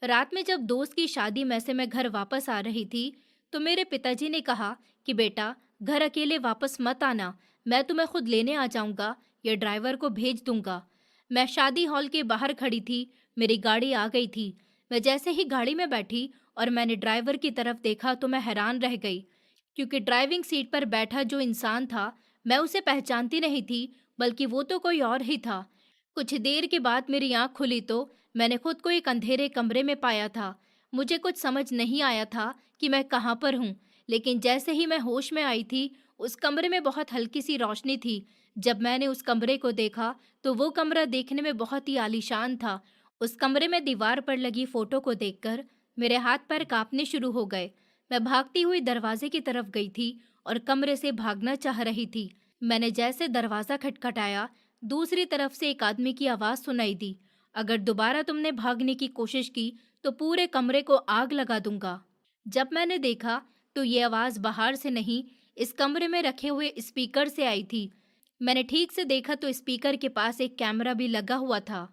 रात में जब दोस्त की शादी में से मैं घर वापस आ रही थी, तो मेरे पिताजी ने कहा कि बेटा, घर अकेले वापस मत आना। मैं तुम्हें खुद लेने आ जाऊंगा या ड्राइवर को भेज दूंगा। मैं शादी हॉल के बाहर खड़ी थी। मेरी गाड़ी आ गई थी। मैं जैसे ही गाड़ी में बैठी और मैंने ड्राइवर की तरफ देखा तो मैं हैरान रह गई, क्योंकि ड्राइविंग सीट पर बैठा जो इंसान था, मैं उसे पहचानती नहीं थी, बल्कि वो तो कोई और ही था। कुछ देर के बाद मेरी आंख खुली तो मैंने खुद को एक अंधेरे कमरे में पाया था। मुझे कुछ समझ नहीं आया था कि मैं कहाँ पर हूँ, लेकिन जैसे ही मैं होश में आई थी, उस कमरे में बहुत हल्की सी रोशनी थी। जब मैंने उस कमरे को देखा, तो वो कमरा देखने में बहुत ही आलीशान था। उस कमरे में दीवार पर लगी फोटो को देखकर मेरे हाथ पैर कांपने शुरू हो गए। मैं भागती हुई दरवाजे की तरफ गई थी और कमरे से भागना चाह रही थी। मैंने जैसे दरवाजा खटखटाया, दूसरी तरफ से एक आदमी की आवाज सुनाई दी, अगर दोबारा तुमने भागने की कोशिश की तो पूरे कमरे को आग लगा दूंगा। जब मैंने देखा तो ये आवाज बाहर से नहीं, इस कमरे में रखे हुए स्पीकर से आई थी। मैंने ठीक से देखा तो स्पीकर के पास एक कैमरा भी लगा हुआ था।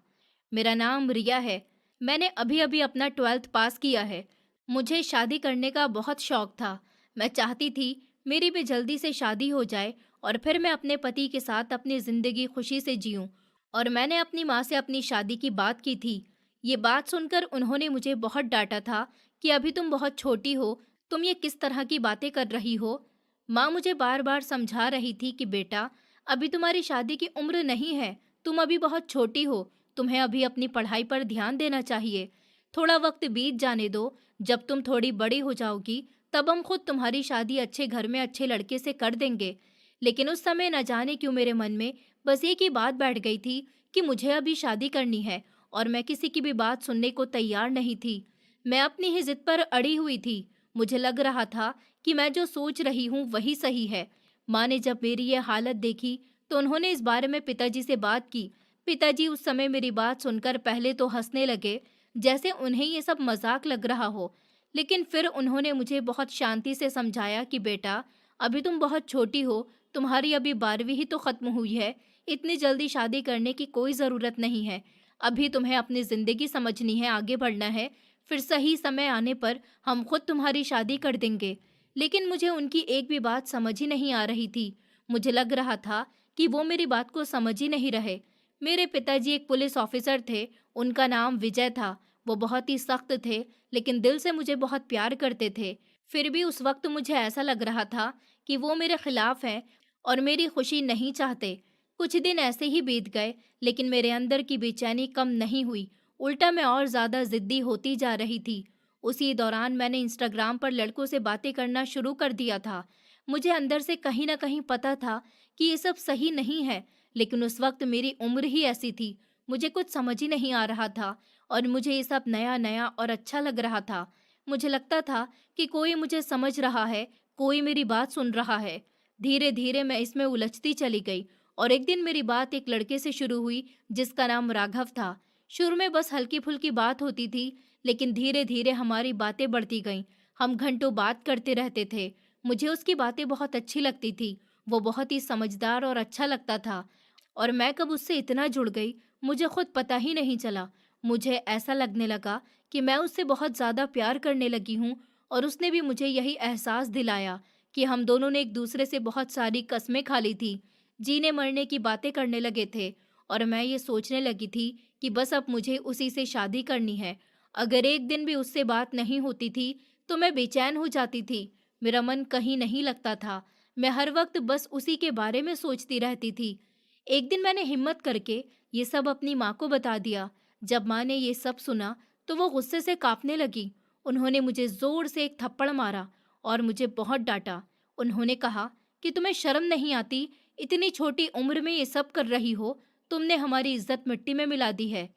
मेरा नाम रिया है। मैंने अभी अभी अपना 12th पास किया है। मुझे शादी करने का बहुत शौक था। मैं चाहती थी मेरी भी जल्दी से शादी हो जाए और फिर मैं अपने पति के साथ अपनी जिंदगी खुशी से जीऊं। और मैंने अपनी माँ से अपनी शादी की बात की थी। ये बात सुनकर उन्होंने मुझे बहुत डांटा था कि अभी तुम बहुत छोटी हो, तुम ये किस तरह की बातें कर रही हो। माँ मुझे बार बार समझा रही थी कि बेटा, अभी तुम्हारी शादी की उम्र नहीं है, तुम अभी बहुत छोटी हो, तुम्हें अभी अपनी पढ़ाई पर ध्यान देना चाहिए। थोड़ा वक्त बीत जाने दो, जब तुम थोड़ी बड़ी हो जाओगी तब हम खुद तुम्हारी शादी अच्छे घर में अच्छे लड़के से कर देंगे। लेकिन उस समय न जाने क्यों मेरे मन में बस एक ही बात बैठ गई थी कि मुझे अभी शादी करनी है, और मैं किसी की भी बात सुनने को तैयार नहीं थी। मैं अपनी ही जिद पर अड़ी हुई थी। मुझे लग रहा था कि मैं जो सोच रही हूँ वही सही है। माँ ने जब मेरी ये हालत देखी तो उन्होंने इस बारे में पिताजी से बात की। पिताजी उस समय मेरी बात सुनकर पहले तो हंसने लगे, जैसे उन्हें ये सब मजाक लग रहा हो। लेकिन फिर उन्होंने मुझे बहुत शांति से समझाया कि बेटा, अभी तुम बहुत छोटी हो, तुम्हारी अभी 12वीं ही तो खत्म हुई है, इतनी जल्दी शादी करने की कोई ज़रूरत नहीं है। अभी तुम्हें अपनी ज़िंदगी समझनी है, आगे बढ़ना है, फिर सही समय आने पर हम खुद तुम्हारी शादी कर देंगे। लेकिन मुझे उनकी एक भी बात समझ ही नहीं आ रही थी। मुझे लग रहा था कि वो मेरी बात को समझ ही नहीं रहे। मेरे पिताजी एक पुलिस ऑफिसर थे, उनका नाम विजय था। वो बहुत ही सख्त थे, लेकिन दिल से मुझे बहुत प्यार करते थे। फिर भी उस वक्त मुझे ऐसा लग रहा था कि वो मेरे खिलाफ हैं और मेरी खुशी नहीं चाहते। कुछ दिन ऐसे ही बीत गए, लेकिन मेरे अंदर की बेचैनी कम नहीं हुई। उल्टा मैं और ज़्यादा ज़िद्दी होती जा रही थी। उसी दौरान मैंने इंस्टाग्राम पर लड़कों से बातें करना शुरू कर दिया था। मुझे अंदर से कहीं ना कहीं पता था कि ये सब सही नहीं है, लेकिन उस वक्त मेरी उम्र ही ऐसी थी। मुझे कुछ समझ ही नहीं आ रहा था और मुझे ये सब नया नया और अच्छा लग रहा था। मुझे लगता था कि कोई मुझे समझ रहा है, कोई मेरी बात सुन रहा है। धीरे धीरे मैं इसमें उलझती चली गई और एक दिन मेरी बात एक लड़के से शुरू हुई जिसका नाम राघव था। शुरू में बस हल्की फुल्की बात होती थी, लेकिन धीरे धीरे हमारी बातें बढ़ती गईं। हम घंटों बात करते रहते थे। मुझे उसकी बातें बहुत अच्छी लगती थी। वो बहुत ही समझदार और अच्छा लगता था, और मैं कब उससे इतना जुड़ गई, मुझे खुद पता ही नहीं चला। मुझे ऐसा लगने लगा कि मैं उससे बहुत ज़्यादा प्यार करने लगी हूँ, और उसने भी मुझे यही एहसास दिलाया कि हम दोनों ने एक दूसरे से बहुत सारी कस्में खा ली थी, जीने मरने की बातें करने लगे थे। और मैं ये सोचने लगी थी कि बस अब मुझे उसी से शादी करनी है। अगर एक दिन भी उससे बात नहीं होती थी तो मैं बेचैन हो जाती थी। मेरा मन कहीं नहीं लगता था। मैं हर वक्त बस उसी के बारे में सोचती रहती थी। एक दिन मैंने हिम्मत करके ये सब अपनी माँ को बता दिया। जब माँ ने ये सब सुना तो वो गुस्से से कांपने लगी। उन्होंने मुझे जोर से एक थप्पड़ मारा और मुझे बहुत डांटा। उन्होंने कहा कि तुम्हें शर्म नहीं आती, इतनी छोटी उम्र में ये सब कर रही हो, तुमने हमारी इज्जत मिट्टी में मिला दी है।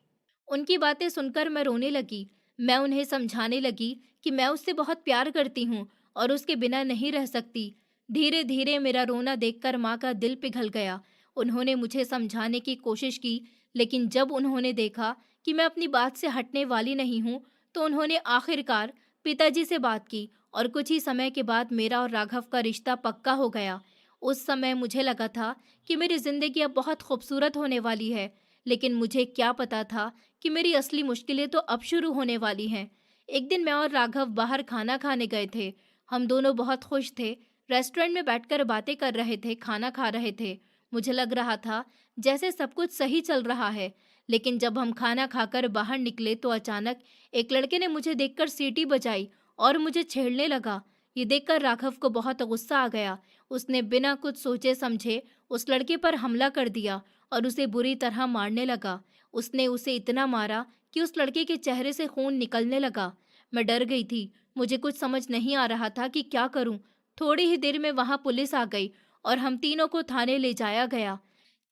उनकी बातें सुनकर मैं रोने लगी। मैं उन्हें समझाने लगी कि मैं उससे बहुत प्यार करती हूँ और उसके बिना नहीं रह सकती। धीरे धीरे मेरा रोना देखकर माँ का दिल पिघल गया। उन्होंने मुझे समझाने की कोशिश की, लेकिन जब उन्होंने देखा कि मैं अपनी बात से हटने वाली नहीं हूँ, तो उन्होंने आखिरकार पिताजी से बात की और कुछ ही समय के बाद मेरा और राघव का रिश्ता पक्का हो गया। उस समय मुझे लगा था कि मेरी जिंदगी अब बहुत खूबसूरत होने वाली है, लेकिन मुझे क्या पता था कि मेरी असली मुश्किलें तो अब शुरू होने वाली हैं। एक दिन मैं और राघव बाहर खाना खाने गए थे। हम दोनों बहुत खुश थे। रेस्टोरेंट में बैठकर बातें कर रहे थे, खाना खा रहे थे। मुझे लग रहा था जैसे सब कुछ सही चल रहा है। लेकिन जब हम खाना खाकर बाहर निकले तो अचानक एक लड़के ने मुझे देखकर सीटी बजाई और मुझे छेड़ने लगा। ये देखकर राघव को बहुत गुस्सा आ गया। उसने बिना कुछ सोचे समझे उस लड़के पर हमला कर दिया और उसे बुरी तरह मारने लगा। उसने उसे इतना मारा कि उस लड़के के चेहरे से खून निकलने लगा। मैं डर गई थी। मुझे कुछ समझ नहीं आ रहा था कि क्या करूं। थोड़ी ही देर में वहां पुलिस आ गई और हम तीनों को थाने ले जाया गया।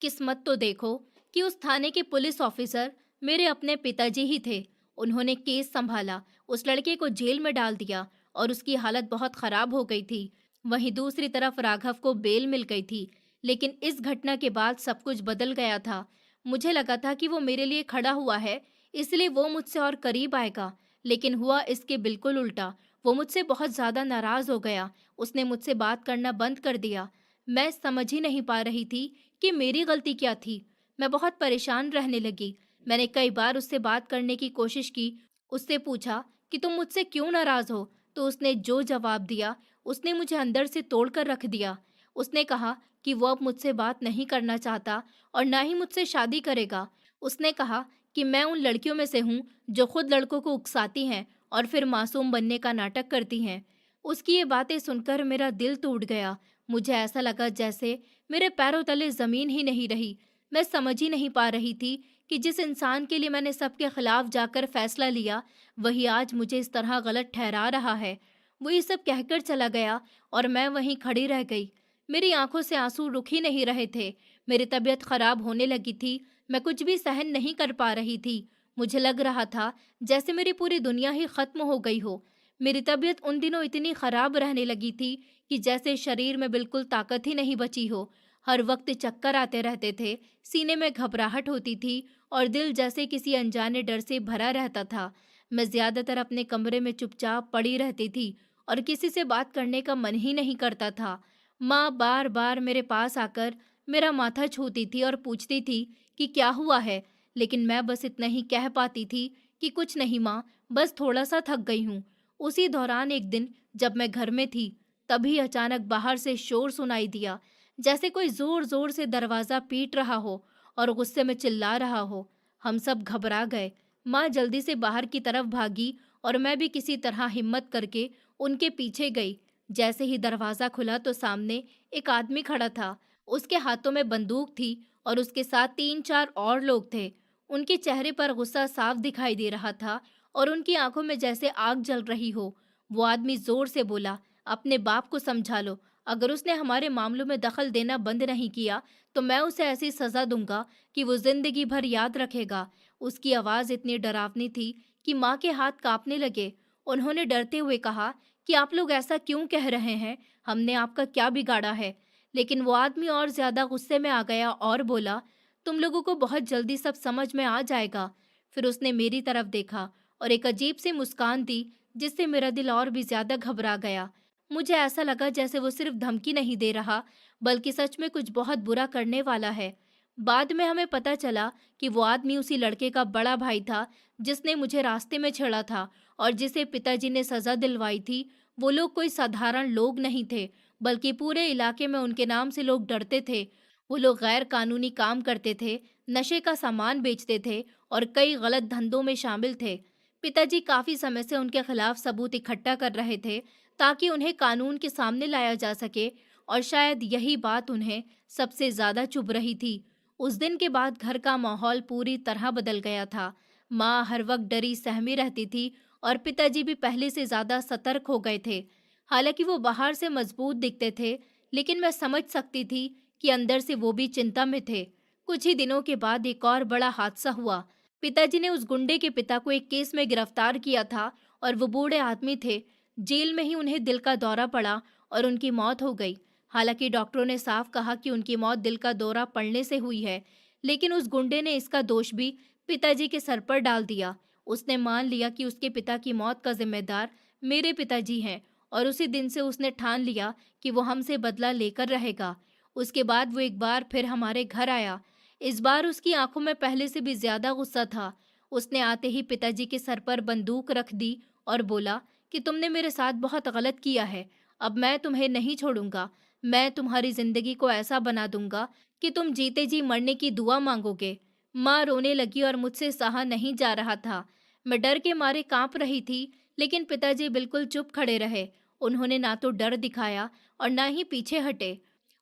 किस्मत तो देखो कि उस थाने के पुलिस ऑफिसर मेरे अपने पिताजी ही थे। उन्होंने केस संभाला, उस लड़के को जेल में डाल दिया और उसकी हालत बहुत खराब हो गई थी। वहीं दूसरी तरफ राघव को बेल मिल गई थी। लेकिन इस घटना के बाद सब कुछ बदल गया था। मुझे लगा था कि वो मेरे लिए खड़ा हुआ है, इसलिए वो मुझसे और करीब आएगा। लेकिन हुआ इसके बिल्कुल उल्टा। वो मुझसे बहुत ज्यादा नाराज हो गया। उसने मुझसे बात करना बंद कर दिया। मैं समझ ही नहीं पा रही थी कि मेरी गलती क्या थी। मैं बहुत परेशान रहने लगी। मैंने कई बार उससे बात करने की कोशिश की। उससे पूछा कि तुम मुझसे क्यों नाराज हो, तो उसने जो जवाब दिया उसने मुझे अंदर से तोड़कर रख दिया। उसने कहा कि वो अब मुझसे बात नहीं करना चाहता और ना ही मुझसे शादी करेगा। उसने कहा कि मैं उन लड़कियों में से हूँ जो खुद लड़कों को उकसाती हैं और फिर मासूम बनने का नाटक करती हैं। उसकी ये बातें सुनकर मेरा दिल टूट गया। मुझे ऐसा लगा जैसे मेरे पैरों तले जमीन ही नहीं रही। मैं समझ ही नहीं पा रही थी कि जिस इंसान के लिए मैंने सबके खिलाफ जाकर फैसला लिया, वही आज मुझे इस तरह गलत ठहरा रहा है। वो ये सब कहकर चला गया और मैं वहीं खड़ी रह गई। मेरी आंखों से आंसू रुक ही नहीं रहे थे। मेरी तबीयत खराब होने लगी थी। मैं कुछ भी सहन नहीं कर पा रही थी। मुझे लग रहा था जैसे मेरी पूरी दुनिया ही खत्म हो गई हो। मेरी तबीयत उन दिनों इतनी खराब रहने लगी थी कि जैसे शरीर में बिल्कुल ताकत ही नहीं बची हो। हर वक्त चक्कर आते रहते थे, सीने में घबराहट होती थी और दिल जैसे किसी अनजाने डर से भरा रहता था। मैं ज्यादातर अपने कमरे में चुपचाप पड़ी रहती थी और किसी से बात करने का मन ही नहीं करता था। माँ बार बार मेरे पास आकर मेरा माथा छूती थी और पूछती थी कि क्या हुआ है, लेकिन मैं बस इतना ही कह पाती थी कि कुछ नहीं माँ, बस थोड़ा सा थक गई हूँ। उसी दौरान एक दिन जब मैं घर में थी, तभी अचानक बाहर से शोर सुनाई दिया, जैसे कोई जोर जोर से दरवाजा पीट रहा हो और गुस्से में चिल्ला रहा हो। हम सब घबरा गए। माँ जल्दी से बाहर की तरफ भागी और मैं भी किसी तरह हिम्मत करके उनके पीछे गई। जैसे ही दरवाजा खुला तो सामने एक आदमी खड़ा था। उसके हाथों में बंदूक थी और उसके साथ 3-4 और लोग थे। उनके चेहरे पर गुस्सा साफ दिखाई दे रहा था और उनकी आंखों में जैसे आग जल रही हो। वो आदमी जोर से बोला, अपने बाप को समझा लो। अगर उसने हमारे मामलों में दखल देना बंद नहीं किया तो मैं उसे ऐसी सजा दूंगा कि वो जिंदगी भर याद रखेगा। उसकी आवाज इतनी डरावनी थी कि माँ के हाथ कांपने लगे। उन्होंने डरते हुए कहा कि आप लोग ऐसा क्यों कह रहे हैं, हमने आपका क्या बिगाड़ा है। लेकिन वो आदमी और ज्यादा गुस्से में आ गया और बोला, तुम लोगों को बहुत जल्दी सब समझ में आ जाएगा। फिर उसने मेरी तरफ देखा और एक अजीब सी मुस्कान दी, जिससे मेरा दिल और भी ज्यादा घबरा गया। मुझे ऐसा लगा जैसे वो सिर्फ धमकी नहीं दे रहा, बल्कि सच में कुछ बहुत बुरा करने वाला है। बाद में हमें पता चला कि वो आदमी उसी लड़के का बड़ा भाई था जिसने मुझे रास्ते में छेड़ा था और जिसे पिताजी ने सजा दिलवाई थी। वो लोग कोई साधारण लोग नहीं थे, बल्कि पूरे इलाके में उनके नाम से लोग डरते थे। वो लोग गैर कानूनी काम करते थे, नशे का सामान बेचते थे और कई गलत धंधों में शामिल थे। पिताजी काफी समय से उनके खिलाफ सबूत इकट्ठा कर रहे थे ताकि उन्हें कानून के सामने लाया जा सके, और शायद यही बात उन्हें सबसे ज्यादा चुभ रही थी। उस दिन के बाद घर का माहौल पूरी तरह बदल गया था। माँ हर वक्त डरी सहमी रहती थी और पिताजी भी पहले से ज्यादा सतर्क हो गए थे। हालांकि वो बाहर से मजबूत दिखते थे, लेकिन मैं समझ सकती थी कि अंदर से वो भी चिंता में थे। कुछ ही दिनों के बाद एक और बड़ा हादसा हुआ। पिताजी ने उस गुंडे के पिता को एक केस में गिरफ्तार किया था और वो बूढ़े आदमी थे। जेल में ही उन्हें दिल का दौरा पड़ा और उनकी मौत हो गई। हालांकि डॉक्टरों ने साफ कहा कि उनकी मौत दिल का दौरा पड़ने से हुई है, लेकिन उस गुंडे ने इसका दोष भी पिताजी के सर पर डाल दिया। उसने मान लिया कि उसके पिता की मौत का जिम्मेदार मेरे पिताजी हैं और उसी दिन से उसने ठान लिया कि वो हमसे बदला लेकर रहेगा। उसके बाद वो एक बार फिर हमारे घर आया। इस बार उसकी आंखों में पहले से भी ज्यादा गुस्सा था। उसने आते ही पिताजी के सर पर बंदूक रख दी और बोला कि तुमने मेरे साथ बहुत गलत किया है। अब मैं तुम्हें नहीं छोड़ूंगा। मैं तुम्हारी जिंदगी को ऐसा बना दूंगा कि तुम जीते जी मरने की दुआ मांगोगे। माँ रोने लगी और मुझसे सहा नहीं जा रहा था। मैं डर के मारे कांप रही थी, लेकिन पिताजी बिल्कुल चुप खड़े रहे। उन्होंने ना तो डर दिखाया और ना ही पीछे हटे।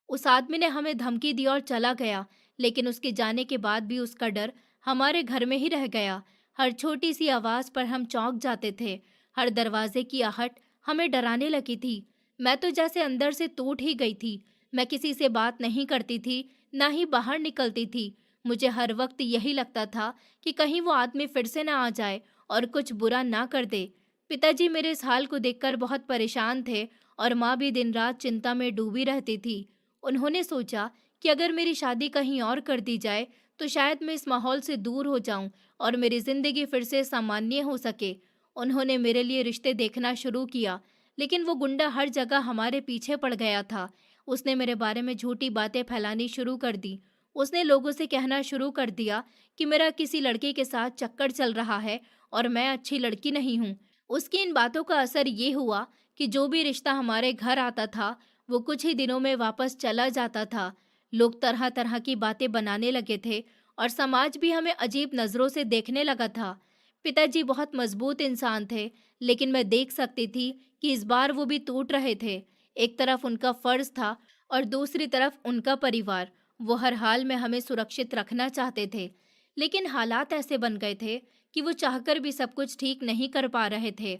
उस आदमी ने हमें धमकी दी और चला गया, लेकिन उसके जाने के बाद भी उसका डर हमारे घर में ही रह गया। हर छोटी सी आवाज पर हम चौंक जाते थे। हर दरवाजे की आहट हमें डराने लगी थी। मैं तो जैसे अंदर से टूट ही गई थी। मैं किसी से बात नहीं करती थी, ना ही बाहर निकलती थी। मुझे हर वक्त यही लगता था कि कहीं वो आदमी फिर से ना आ जाए और कुछ बुरा ना कर दे। पिताजी मेरे इस हाल को देखकर बहुत परेशान थे और माँ भी दिन रात चिंता में डूबी रहती थी। उन्होंने सोचा कि अगर मेरी शादी कहीं और कर दी जाए तो शायद मैं इस माहौल से दूर हो जाऊं और मेरी जिंदगी फिर से सामान्य हो सके। उन्होंने मेरे लिए रिश्ते देखना शुरू किया, लेकिन वो गुंडा हर जगह हमारे पीछे पड़ गया था। उसने मेरे बारे में झूठी बातें फैलानी शुरू कर दी। उसने लोगों से कहना शुरू कर दिया कि मेरा किसी लड़के के साथ चक्कर चल रहा है और मैं अच्छी लड़की नहीं हूँ। उसकी इन बातों का असर ये हुआ कि जो भी रिश्ता हमारे घर आता था वो कुछ ही दिनों में वापस चला जाता था। लोग तरह तरह की बातें बनाने लगे थे और समाज भी हमें अजीब नजरों से देखने लगा था। पिताजी बहुत मजबूत इंसान थे, लेकिन मैं देख सकती थी कि इस बार वो भी टूट रहे थे। एक तरफ उनका फर्ज था और दूसरी तरफ उनका परिवार। वो हर हाल में हमें सुरक्षित रखना चाहते थे, लेकिन हालात ऐसे बन गए थे कि वो चाहकर भी सब कुछ ठीक नहीं कर पा रहे थे।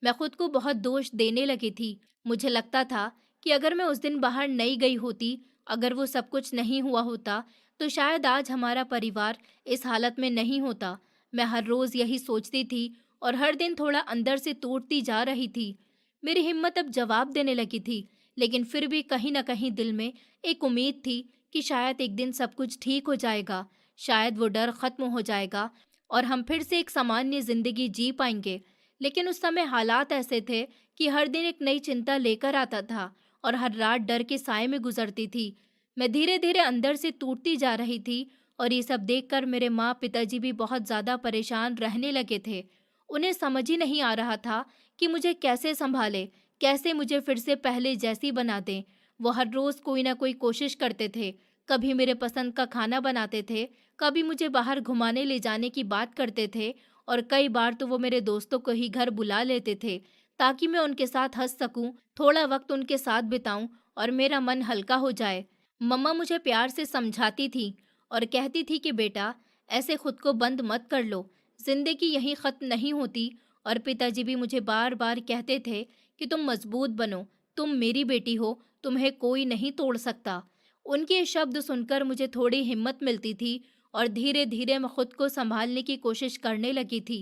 मैं खुद को बहुत दोष देने लगी थी। मुझे लगता था कि अगर मैं उस दिन बाहर नहीं गई होती, अगर वो सब कुछ नहीं हुआ होता, तो शायद आज हमारा परिवार इस हालत में नहीं होता। मैं हर रोज यही सोचती थी और हर दिन थोड़ा अंदर से टूटती जा रही थी। मेरी हिम्मत अब जवाब देने लगी थी, लेकिन फिर भी कहीं ना कहीं दिल में एक उम्मीद थी कि शायद एक दिन सब कुछ ठीक हो जाएगा। शायद वो डर खत्म हो जाएगा और हम फिर से एक सामान्य जिंदगी जी पाएंगे। लेकिन उस समय हालात ऐसे थे कि हर दिन एक नई चिंता लेकर आता था और हर रात डर के साए में गुजरती थी। मैं धीरे धीरे अंदर से टूटती जा रही थी और ये सब देखकर मेरे माँ पिताजी भी बहुत ज्यादा परेशान रहने लगे थे। उन्हें समझ ही नहीं आ रहा था कि मुझे कैसे संभाले, कैसे मुझे फिर से पहले जैसी बना दें। वो हर रोज कोई ना कोई कोशिश करते थे। कभी मेरे पसंद का खाना बनाते थे, कभी मुझे बाहर घुमाने ले जाने की बात करते थे और कई बार तो वो मेरे दोस्तों को ही घर बुला लेते थे ताकि मैं उनके साथ हंस सकूं, थोड़ा वक्त उनके साथ बिताऊं और मेरा मन हल्का हो जाए। मम्मा मुझे प्यार से समझाती थी और कहती थी कि बेटा, ऐसे खुद को बंद मत कर लो, जिंदगी यहीं खत्म नहीं होती। और पिताजी भी मुझे बार बार कहते थे कि तुम मजबूत बनो, तुम मेरी बेटी हो, तुम्हें कोई नहीं तोड़ सकता। उनके ये शब्द सुनकर मुझे थोड़ी हिम्मत मिलती थी और धीरे धीरे मैं खुद को संभालने की कोशिश करने लगी थी।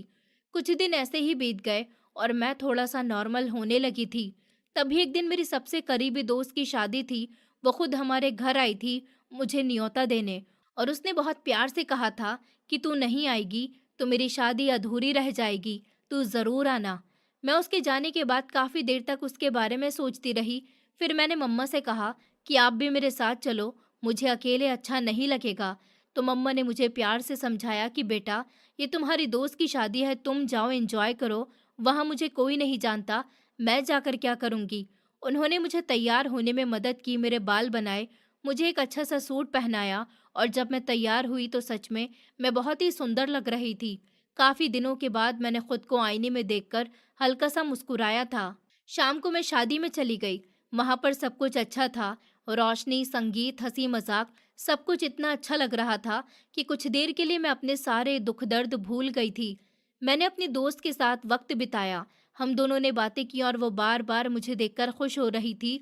कुछ दिन ऐसे ही बीत गए और मैं थोड़ा सा नॉर्मल होने लगी थी। तभी एक दिन मेरी सबसे करीबी दोस्त की शादी थी। वो खुद हमारे घर आई थी मुझे न्योता देने, और उसने बहुत प्यार से कहा था कि तू नहीं आएगी तो मेरी शादी अधूरी रह जाएगी, तू जरूर आना। मैं उसके जाने के बाद काफी देर तक उसके बारे में सोचती रही। फिर मैंने मम्मा से कहा कि आप भी मेरे साथ चलो, मुझे अकेले अच्छा नहीं लगेगा। तो मम्मा ने मुझे प्यार से समझाया कि बेटा, ये तुम्हारी दोस्त की शादी है, तुम जाओ एंजॉय करो, वहाँ मुझे कोई नहीं जानता, मैं जाकर क्या करूँगी। उन्होंने मुझे तैयार होने में मदद की, मेरे बाल बनाए, मुझे एक अच्छा सा सूट पहनाया और जब मैं तैयार हुई तो सच में मैं बहुत ही सुंदर लग रही थी। काफी दिनों के बाद मैंने खुद को आईने में देखकर हल्का सा मुस्कुराया था। शाम को मैं शादी में चली गई। वहां पर सब कुछ अच्छा था, रोशनी, संगीत, हंसी मजाक, सब कुछ इतना अच्छा लग रहा था कि कुछ देर के लिए मैं अपने सारे दुख दर्द भूल गई थी। मैंने अपनी दोस्त के साथ वक्त बिताया। हम दोनों ने बातें की और वो बार बार मुझे देखकर खुश हो रही थी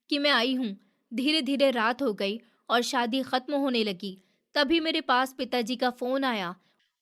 कि मैं आई हूँ। धीरे धीरे रात हो गई और शादी खत्म होने लगी। तभी मेरे पास पिताजी का फोन आया।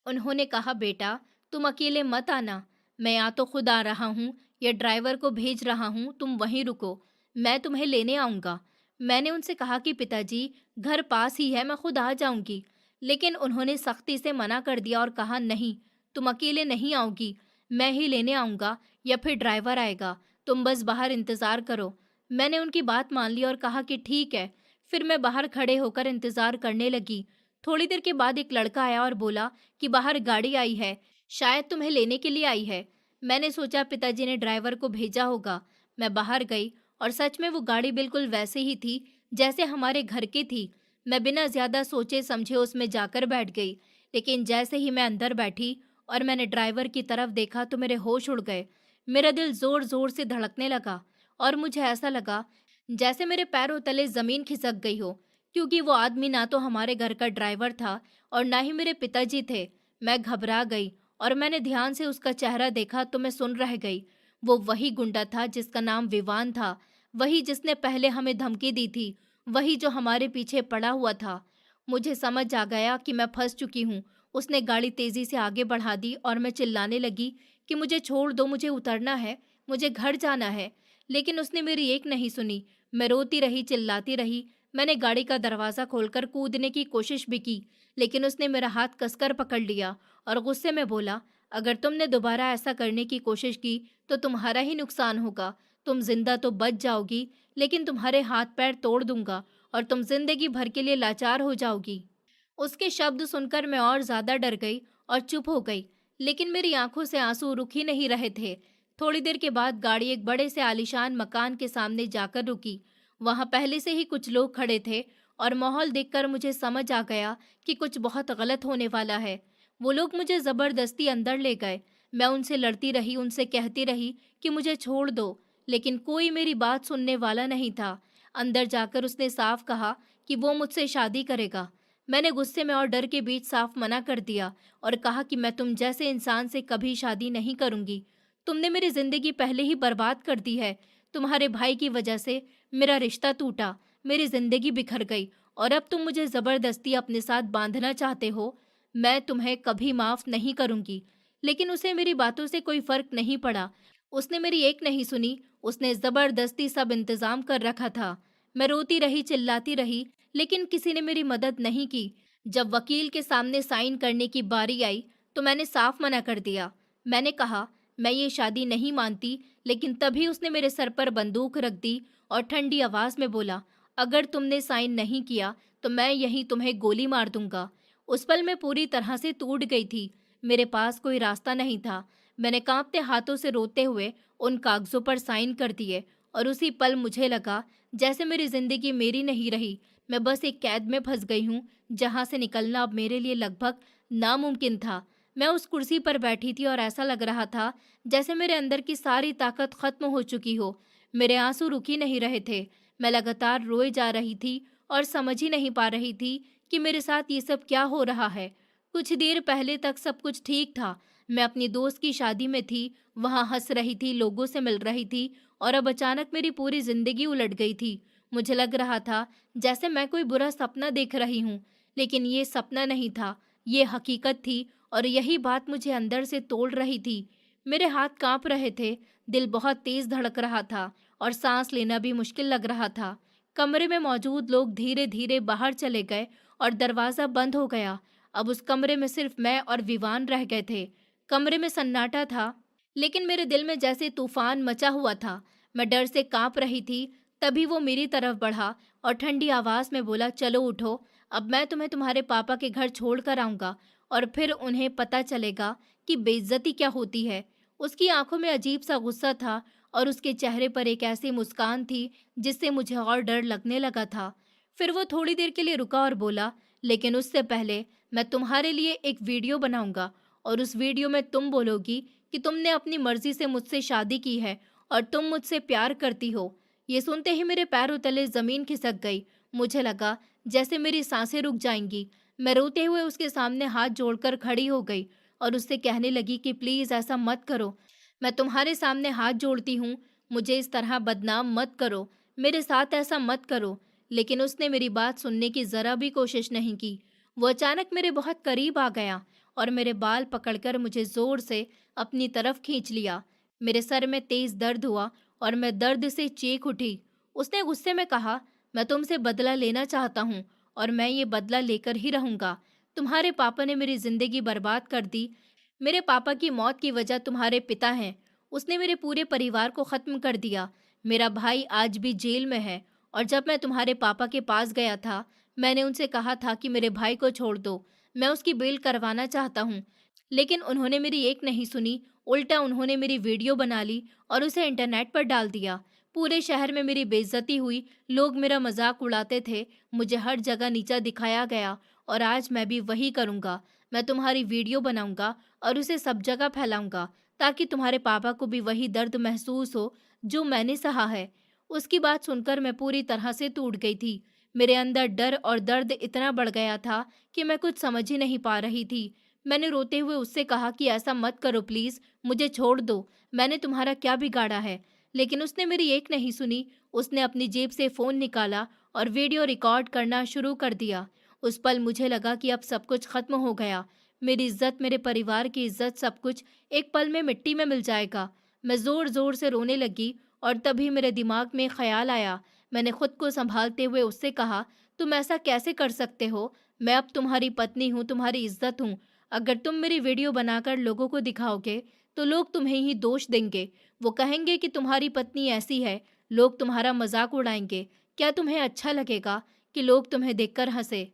उन्होंने कहा, बेटा, तुम अकेले मत आना, मैं या तो खुद आ रहा हूँ या ड्राइवर को भेज रहा हूँ, तुम वहीं रुको, मैं तुम्हें लेने आऊँगा। मैंने उनसे कहा कि पिताजी, घर पास ही है, मैं खुद आ जाऊंगी। लेकिन उन्होंने सख्ती से मना कर दिया और कहा, नहीं, तुम अकेले नहीं आओगी, मैं ही लेने आऊँगा या फिर ड्राइवर आएगा, तुम बस बाहर इंतज़ार करो। मैंने उनकी बात मान ली और कहा कि ठीक है। फिर मैं बाहर खड़े होकर इंतज़ार करने लगी। थोड़ी देर के बाद एक लड़का आया और बोला कि बाहर गाड़ी आई है, शायद तुम्हें लेने के लिए आई है। मैंने सोचा पिताजी ने ड्राइवर को भेजा होगा। मैं बाहर गई और सच में वो गाड़ी बिल्कुल वैसे ही थी जैसे हमारे घर की थी। मैं बिना ज्यादा सोचे समझे उसमें जाकर बैठ गई, लेकिन जैसे ही मैं अंदर बैठी और मैंने ड्राइवर की तरफ देखा तो मेरे होश उड़ गए। मेरा दिल जोर जोर से धड़कने लगा और मुझे ऐसा लगा जैसे मेरे पैरों तले जमीन खिसक गई हो, क्योंकि वो आदमी ना तो हमारे घर का ड्राइवर था और ना ही मेरे पिताजी थे। मैं घबरा गई और मैंने ध्यान से उसका चेहरा देखा तो मैं सुन रह गई। वो वही गुंडा था जिसका नाम विवान था, वही जिसने पहले हमें धमकी दी थी, वही जो हमारे पीछे पड़ा हुआ था। मुझे समझ आ गया कि मैं फंस चुकी हूँ। उसने गाड़ी तेजी से आगे बढ़ा दी और मैं चिल्लाने लगी कि मुझे छोड़ दो, मुझे उतरना है, मुझे घर जाना है। लेकिन उसने मेरी एक नहीं सुनी। मैं रोती रही, चिल्लाती रही। मैंने गाड़ी का दरवाज़ा खोलकर कूदने की कोशिश भी की, लेकिन उसने मेरा हाथ कसकर पकड़ लिया और गुस्से में बोला, अगर तुमने दोबारा ऐसा करने की कोशिश की तो तुम्हारा ही नुकसान होगा। तुम जिंदा तो बच जाओगी, लेकिन तुम्हारे हाथ पैर तोड़ दूंगा और तुम जिंदगी भर के लिए लाचार हो जाओगी। उसके शब्द सुनकर मैं और ज्यादा डर गई और चुप हो गई, लेकिन मेरी आंखों से आंसू रुक ही नहीं रहे थे। थोड़ी देर के बाद गाड़ी एक बड़े से आलीशान मकान के सामने जाकर रुकी। वहां पहले से ही कुछ लोग खड़े थे और माहौल देखकर मुझे समझ आ गया कि कुछ बहुत गलत होने वाला है। वो लोग मुझे जबरदस्ती अंदर ले गए। मैं उनसे लड़ती रही, उनसे कहती रही कि मुझे छोड़ दो, लेकिन कोई मेरी बात सुनने वाला नहीं था। अंदर जाकर उसने साफ कहा कि वो मुझसे शादी करेगा। मैंने गुस्से में और डर के बीच साफ मना कर दिया और कहा कि मैं तुम जैसे इंसान से कभी शादी नहीं करूंगी। तुमने मेरी जिंदगी पहले ही बर्बाद कर दी है। तुम्हारे भाई की वजह से मेरा रिश्ता टूटा, मेरी जिंदगी बिखर गई और अब तुम मुझे जबरदस्ती अपने साथ बांधना चाहते हो। मैं तुम्हें कभी माफ नहीं करूंगी। लेकिन उसे मेरी बातों से कोई फर्क नहीं पड़ा। उसने मेरी एक नहीं सुनी। उसने जबरदस्ती सब इंतजाम कर रखा था। मैं रोती रही, चिल्लाती रही, लेकिन किसी ने मेरी मदद नहीं की। जब वकील के सामने साइन करने की बारी आई तो मैंने साफ मना कर दिया। मैंने कहा मैं ये शादी नहीं मानती, लेकिन तभी उसने मेरे सर पर बंदूक रख दी और ठंडी आवाज में बोला, अगर तुमने साइन नहीं किया तो मैं यहीं तुम्हें गोली मार दूंगा। उस पल मैं पूरी तरह से टूट गई थी। मेरे पास कोई रास्ता नहीं था। मैंने कांपते हाथों से रोते हुए उन कागजों पर साइन कर दिए और उसी पल मुझे लगा जैसे मेरी जिंदगी मेरी नहीं रही। मैं बस एक कैद में फंस गई हूँ, जहाँ से निकलना अब मेरे लिए लगभग नामुमकिन था। मैं उस कुर्सी पर बैठी थी और ऐसा लग रहा था जैसे मेरे अंदर की सारी ताकत खत्म हो चुकी हो। मेरे आंसू रुक ही नहीं रहे थे। मैं लगातार रोए जा रही थी और समझ ही नहीं पा रही थी कि मेरे साथ ये सब क्या हो रहा है। कुछ देर पहले तक सब कुछ ठीक था। मैं अपनी दोस्त की शादी में थी, वहां हंस रही थी, लोगों से मिल रही थी, और अब अचानक मेरी पूरी जिंदगी उलट गई थी। मुझे लग रहा था जैसे मैं कोई बुरा सपना देख रही हूँ, लेकिन ये सपना नहीं था, ये हकीकत थी और यही बात मुझे अंदर से तोड़ रही थी। मेरे हाथ कांप रहे थे, दिल बहुत तेज धड़क रहा था और सांस लेना भी मुश्किल लग रहा था। कमरे में मौजूद लोग धीरे धीरे बाहर चले गए और दरवाज़ा बंद हो गया। अब उस कमरे में सिर्फ मैं और विवान रह गए थे। कमरे में सन्नाटा था, लेकिन मेरे दिल में जैसे तूफान मचा हुआ था। मैं डर से कांप रही थी। तभी वो मेरी तरफ बढ़ा और ठंडी आवाज में बोला, चलो उठो, अब मैं तुम्हें तुम्हारे पापा के घर छोड़ कर आऊंगा और फिर उन्हें पता चलेगा कि बेइज्जती क्या होती है। उसकी आंखों में अजीब सा गुस्सा था और उसके चेहरे पर एक ऐसी मुस्कान थी जिससे मुझे और डर लगने लगा था। फिर वो थोड़ी देर के लिए रुका और बोला, लेकिन उससे पहले मैं तुम्हारे लिए एक वीडियो बनाऊंगा और उस वीडियो में तुम बोलोगी कि तुमने अपनी मर्जी से मुझसे शादी की है और तुम मुझसे प्यार करती हो। ये सुनते ही मेरे पैरों तले जमीन खिसक गई। मुझे लगा जैसे मेरी सांसें रुक जाएंगी। मैं रोते हुए उसके सामने हाथ जोड़कर खड़ी हो गई और उससे कहने लगी कि प्लीज ऐसा मत करो। मैं तुम्हारे सामने हाथ जोड़ती हूँ, मुझे इस तरह बदनाम मत करो, मेरे साथ ऐसा मत करो। लेकिन उसने मेरी बात सुनने की जरा भी कोशिश नहीं की। वो अचानक मेरे बहुत करीब आ गया और मेरे बाल पकड़कर मुझे जोर से अपनी तरफ खींच लिया। मेरे सर में तेज दर्द हुआ और मैं दर्द से चीख उठी। उसने गुस्से में कहा, मैं तुमसे बदला लेना चाहता हूँ और मैं ये बदला लेकर ही रहूंगा। तुम्हारे पापा ने मेरी जिंदगी बर्बाद कर दी। मेरे पापा की मौत की वजह तुम्हारे पिता हैं। उसने मेरे पूरे परिवार को खत्म कर दिया। मेरा भाई आज भी जेल में है और जब मैं तुम्हारे पापा के पास गया था, मैंने उनसे कहा था कि मेरे भाई को छोड़ दो, मैं उसकी बेल करवाना चाहता हूँ। लेकिन उन्होंने मेरी एक नहीं सुनी, उल्टा उन्होंने मेरी वीडियो बना ली और उसे इंटरनेट पर डाल दिया। पूरे शहर में मेरी बेइज्जती हुई, लोग मेरा मजाक उड़ाते थे, मुझे हर जगह नीचा दिखाया गया और आज मैं भी वही करूँगा। मैं तुम्हारी वीडियो बनाऊँगा और उसे सब जगह फैलाऊँगा ताकि तुम्हारे पापा को भी वही दर्द महसूस हो जो मैंने सहा है। उसकी बात सुनकर मैं पूरी तरह से टूट गई थी। मेरे अंदर डर और दर्द इतना बढ़ गया था कि मैं कुछ समझ ही नहीं पा रही थी। मैंने रोते हुए उससे कहा कि ऐसा मत करो प्लीज़, मुझे छोड़ दो, मैंने तुम्हारा क्या बिगाड़ा है। लेकिन उसने मेरी एक नहीं सुनी, उसने अपनी जेब से फ़ोन निकाला और वीडियो रिकॉर्ड करना शुरू कर दिया। उस पल मुझे लगा कि अब सब कुछ खत्म हो गया। मेरी इज्जत, मेरे परिवार की इज्जत, सब कुछ एक पल में मिट्टी में मिल जाएगा। मैं ज़ोर-ज़ोर से रोने लगी और तभी मेरे दिमाग में ख़्याल आया। मैंने खुद को सँभालते हुए उससे कहा, तुम ऐसा कैसे कर सकते हो? मैं अब तुम्हारी पत्नी हूँ, तुम्हारी इज्जत हूँ। अगर तुम मेरी वीडियो बनाकर लोगों को दिखाओगे, तो लोग तुम्हें ही दोष देंगे। वो कहेंगे कि तुम्हारी पत्नी ऐसी है, लोग तुम्हारा मज़ाक उड़ाएँगे। क्या तुम्हें अच्छा लगेगा कि लोग तुम्हें देखकर हँसे?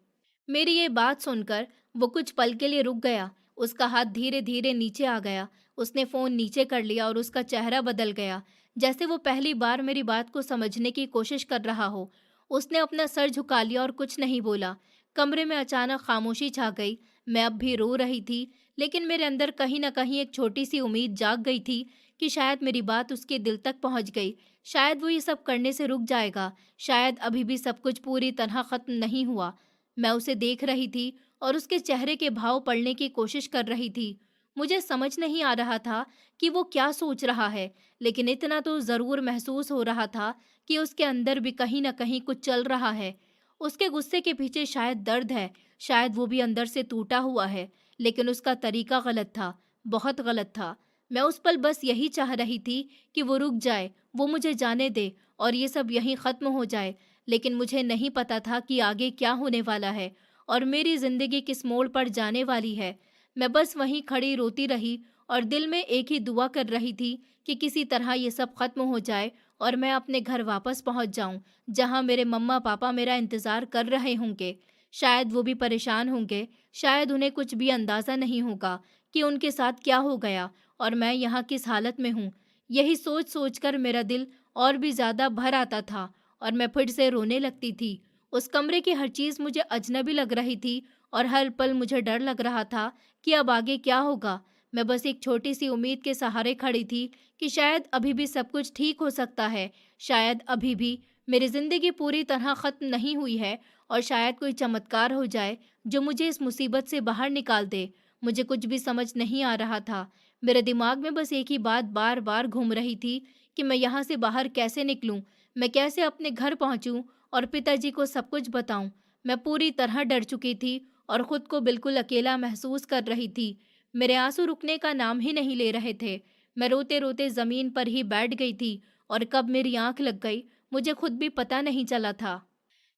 मेरी ये बात सुनकर वो कुछ पल के लिए रुक गया। उसका हाथ धीरे धीरे नीचे आ गया। उसने फोन नीचे कर लिया और उसका चेहरा बदल गया, जैसे वो पहली बार मेरी बात को समझने की कोशिश कर रहा हो। उसने अपना सर झुका लिया और कुछ नहीं बोला। कमरे में अचानक खामोशी छा गई। मैं अब भी रो रही थी, लेकिन मेरे अंदर कहीं ना कहीं एक छोटी सी उम्मीद जाग गई थी कि शायद मेरी बात उसके दिल तक पहुंच गई। शायद वो ये सब करने से रुक जाएगा। शायद अभी भी सब कुछ पूरी तरह खत्म नहीं हुआ। मैं उसे देख रही थी और उसके चेहरे के भाव पढ़ने की कोशिश कर रही थी। मुझे समझ नहीं आ रहा था कि वो क्या सोच रहा है, लेकिन इतना तो ज़रूर महसूस हो रहा था कि उसके अंदर भी कहीं न कहीं कुछ चल रहा है। उसके गुस्से के पीछे शायद दर्द है, शायद वो भी अंदर से टूटा हुआ है, लेकिन उसका तरीका गलत था, बहुत गलत था। मैं उस पल बस यही चाह रही थी कि वो रुक जाए, वो मुझे जाने दे और ये सब यहीं ख़त्म हो जाए। लेकिन मुझे नहीं पता था कि आगे क्या होने वाला है और मेरी जिंदगी किस मोड़ पर जाने वाली है। मैं बस वहीं खड़ी रोती रही और दिल में एक ही दुआ कर रही थी कि किसी तरह ये सब खत्म हो जाए और मैं अपने घर वापस पहुंच जाऊं, जहां मेरे मम्मा पापा मेरा इंतजार कर रहे होंगे। शायद वो भी परेशान होंगे, शायद उन्हें कुछ भी अंदाजा नहीं होगा कि उनके साथ क्या हो गया और मैं यहाँ किस हालत में हूँ। यही सोच सोच कर मेरा दिल और भी ज्यादा भर आता था और मैं फिर से रोने लगती थी। उस कमरे की हर चीज़ मुझे अजनबी लग रही थी और हर पल मुझे डर लग रहा था कि अब आगे क्या होगा। मैं बस एक छोटी सी उम्मीद के सहारे खड़ी थी कि शायद अभी भी सब कुछ ठीक हो सकता है, शायद अभी भी मेरी ज़िंदगी पूरी तरह ख़त्म नहीं हुई है और शायद कोई चमत्कार हो जाए जो मुझे इस मुसीबत से बाहर निकाल दे। मुझे कुछ भी समझ नहीं आ रहा था। मेरे दिमाग में बस एक ही बात बार बार घूम रही थी कि मैं यहाँ से बाहर कैसे निकलूँ, मैं कैसे अपने घर पहुंचूं और पिताजी को सब कुछ बताऊं। मैं पूरी तरह डर चुकी थी और खुद को बिल्कुल अकेला महसूस कर रही थी। मेरे आंसू रुकने का नाम ही नहीं ले रहे थे। मैं रोते रोते जमीन पर ही बैठ गई थी और कब मेरी आंख लग गई मुझे खुद भी पता नहीं चला था।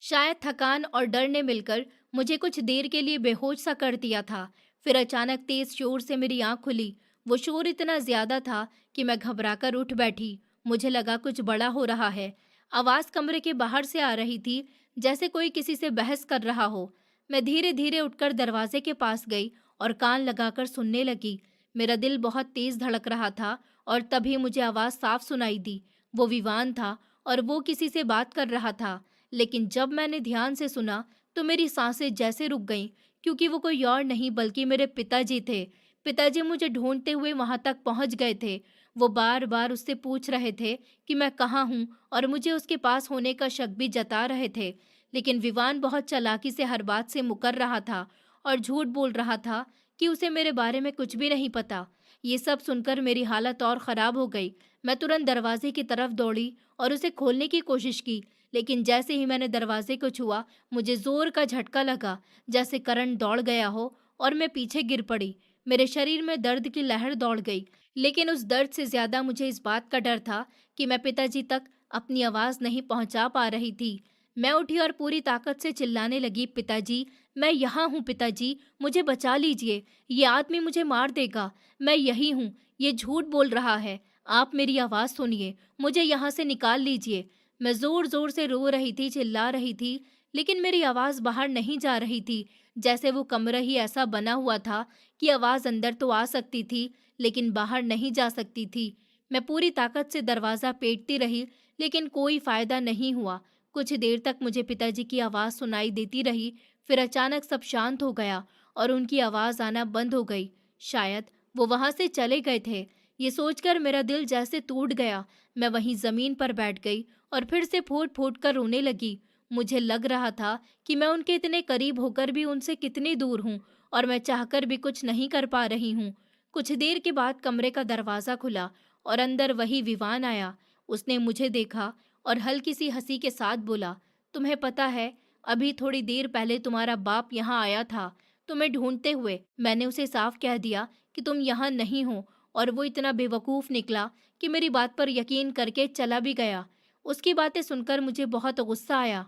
शायद थकान और डर ने मिलकर मुझे कुछ देर के लिए बेहोश सा कर दिया था। फिर अचानक तेज शोर से मेरी आंख खुली। वो शोर इतना ज्यादा था कि मैं घबराकर उठ बैठी। मुझे लगा कुछ बड़ा हो रहा है। आवाज कमरे के बाहर से आ रही थी, जैसे कोई किसी से बहस कर रहा हो। मैं धीरे धीरे उठकर दरवाजे के पास गई और कान लगाकर सुनने लगी। मेरा दिल बहुत तेज धड़क रहा था और तभी मुझे आवाज साफ सुनाई दी। वो विवान था और वो किसी से बात कर रहा था। लेकिन जब मैंने ध्यान से सुना तो मेरी सांसें जैसे रुक गईं, क्योंकि वो कोई और नहीं बल्कि मेरे पिताजी थे। पिताजी मुझे ढूंढते हुए वहां तक पहुंच गए थे। वो बार बार उससे पूछ रहे थे कि मैं कहाँ हूँ और मुझे उसके पास होने का शक भी जता रहे थे। लेकिन विवान बहुत चालाकी से हर बात से मुकर रहा था और झूठ बोल रहा था कि उसे मेरे बारे में कुछ भी नहीं पता। ये सब सुनकर मेरी हालत और ख़राब हो गई। मैं तुरंत दरवाजे की तरफ दौड़ी और उसे खोलने की कोशिश की, लेकिन जैसे ही मैंने दरवाजे को छुआ मुझे जोर का झटका लगा, जैसे करंट दौड़ गया हो और मैं पीछे गिर पड़ी। मेरे शरीर में दर्द की लहर दौड़ गई, लेकिन उस दर्द से ज्यादा मुझे इस बात का डर था कि मैं पिताजी तक अपनी आवाज नहीं पहुंचा पा रही थी। मैं उठी और पूरी ताकत से चिल्लाने लगी, पिताजी, मैं यहाँ हूँ पिताजी, मुझे बचा लीजिए, ये आदमी मुझे मार देगा, मैं यही हूँ, ये झूठ बोल रहा है, आप मेरी आवाज सुनिए, मुझे यहाँ से निकाल लीजिए। मैं जोर जोर से रो रही थी, चिल्ला रही थी, लेकिन मेरी आवाज़ बाहर नहीं जा रही थी। जैसे वो कमरा ही ऐसा बना हुआ था कि आवाज़ अंदर तो आ सकती थी, लेकिन बाहर नहीं जा सकती थी। मैं पूरी ताकत से दरवाज़ा पीटती रही, लेकिन कोई फ़ायदा नहीं हुआ। कुछ देर तक मुझे पिताजी की आवाज़ सुनाई देती रही, फिर अचानक सब शांत हो गया और उनकी आवाज़ आना बंद हो गई। शायद वो वहाँ से चले गए थे। ये सोचकर मेरा दिल जैसे टूट गया। मैं वहीं ज़मीन पर बैठ गई और फिर से फूट-फूट कर रोने लगी। मुझे लग रहा था कि मैं उनके इतने करीब होकर भी उनसे कितनी दूर हूँ और मैं चाहकर भी कुछ नहीं कर पा रही हूँ। कुछ देर के बाद कमरे का दरवाज़ा खुला और अंदर वही विवान आया। उसने मुझे देखा और हल्की सी हंसी के साथ बोला, तुम्हें पता है, अभी थोड़ी देर पहले तुम्हारा बाप यहाँ आया था, तुम्हें ढूंढते हुए। मैंने उसे साफ कह दिया कि तुम यहाँ नहीं हो और वो इतना बेवकूफ़ निकला कि मेरी बात पर यकीन करके चला भी गया। उसकी बातें सुनकर मुझे बहुत गुस्सा आया।